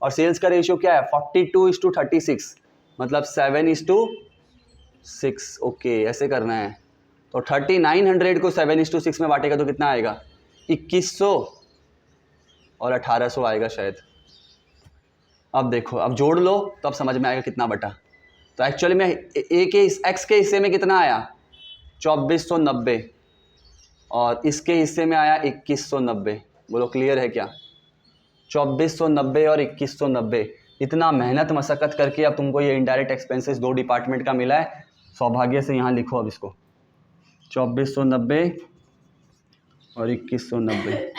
और सेल्स का रेशियो क्या है 42:36, मतलब 7:6। ओके, ऐसे करना है। तो 3900 को 7:6 में बांटेगा तो कितना आएगा 2100 और 1800 आएगा शायद। अब देखो, अब जोड़ लो तो अब समझ में आएगा कितना बटा। तो एक्चुअली में ए के एक्स के हिस्से में कितना आया 2490 और इसके हिस्से में आया 2190। बोलो क्लियर है क्या? 2490 और 2190, इतना मेहनत मशक्क़त करके अब तुमको ये इनडायरेक्ट एक्सपेंसेस 2 डिपार्टमेंट का मिला है। सौभाग्य से यहाँ लिखो अब इसको 2490 और 2190।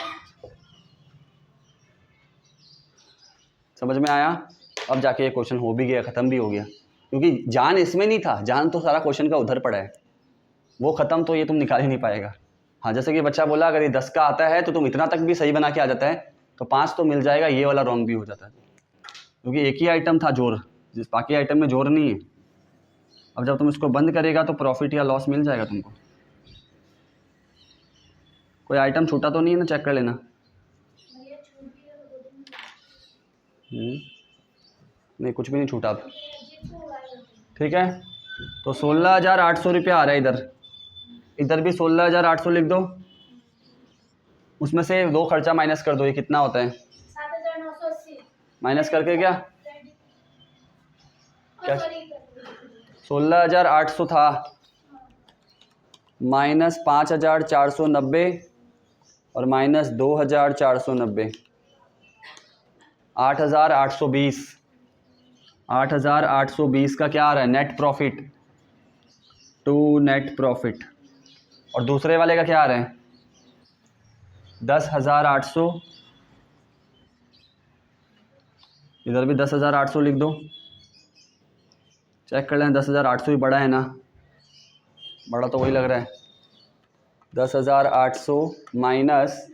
समझ में आया? अब जाके ये क्वेश्चन हो भी गया, ख़त्म भी हो गया, क्योंकि जान इसमें नहीं था, जान तो सारा क्वेश्चन का उधर पड़ा है, वो ख़त्म तो ये तुम निकाल ही नहीं पाएगा। हाँ, जैसे कि बच्चा बोला अगर ये 10 का आता है तो तुम इतना तक भी सही बना के आ जाता है तो 5 तो मिल जाएगा, ये वाला रॉन्ग भी हो जाता है, क्योंकि एक ही आइटम था जोर, जिस बाकी आइटम में जोर नहीं है। अब जब तुम इसको बंद करेगा तो प्रॉफिट या लॉस मिल जाएगा तुमको। कोई आइटम छूटा तो नहीं है ना, चेक कर लेना। नहीं, कुछ भी नहीं छूटा अब, ठीक है। तो 16,800 रुपया आ रहा है इधर भी 16,800 लिख दो, उसमें से 2 खर्चा माइनस कर दो, ये कितना होता है 7,980 माइनस करके क्या 16,800 था माइनस 5,490 और माइनस 2,490, 8,820। 8,820 का क्या आ रहा है net profit, to net profit. और दूसरे वाले का क्या आ रहा है 10,800, इधर भी 10,800 लिख दो, चेक कर लें 10,800 ही बड़ा है ना, बड़ा तो वही लग रहा है। 10,800 माइनस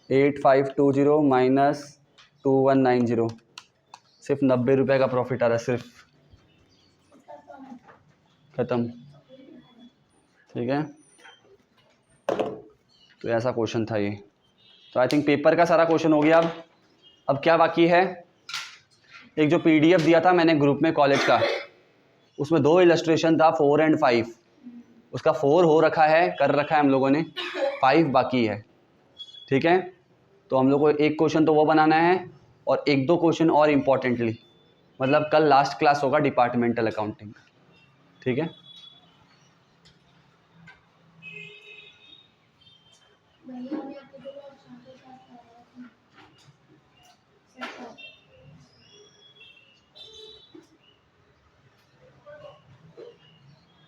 8520 माइनस 2190, सिर्फ 90 रुपये का प्रॉफिट आ रहा है सिर्फ, ख़त्म, ठीक है। तो ऐसा क्वेश्चन था ये। तो आई थिंक पेपर का सारा क्वेश्चन हो गया। अब क्या बाकी है, एक जो पीडीएफ दिया था मैंने ग्रुप में कॉलेज का, उसमें 2 इलस्ट्रेशन था 4 और 5, उसका 4 हो रखा है, कर रखा है हम लोगों ने, 5 बाकी है। ठीक है, तो हम लोग को एक क्वेश्चन तो वो बनाना है और एक दो क्वेश्चन और इम्पोर्टेंटली, मतलब कल लास्ट क्लास होगा डिपार्टमेंटल अकाउंटिंग, ठीक है। भैया मैं आपको बोला शाम को क्लास कर रहा हूँ।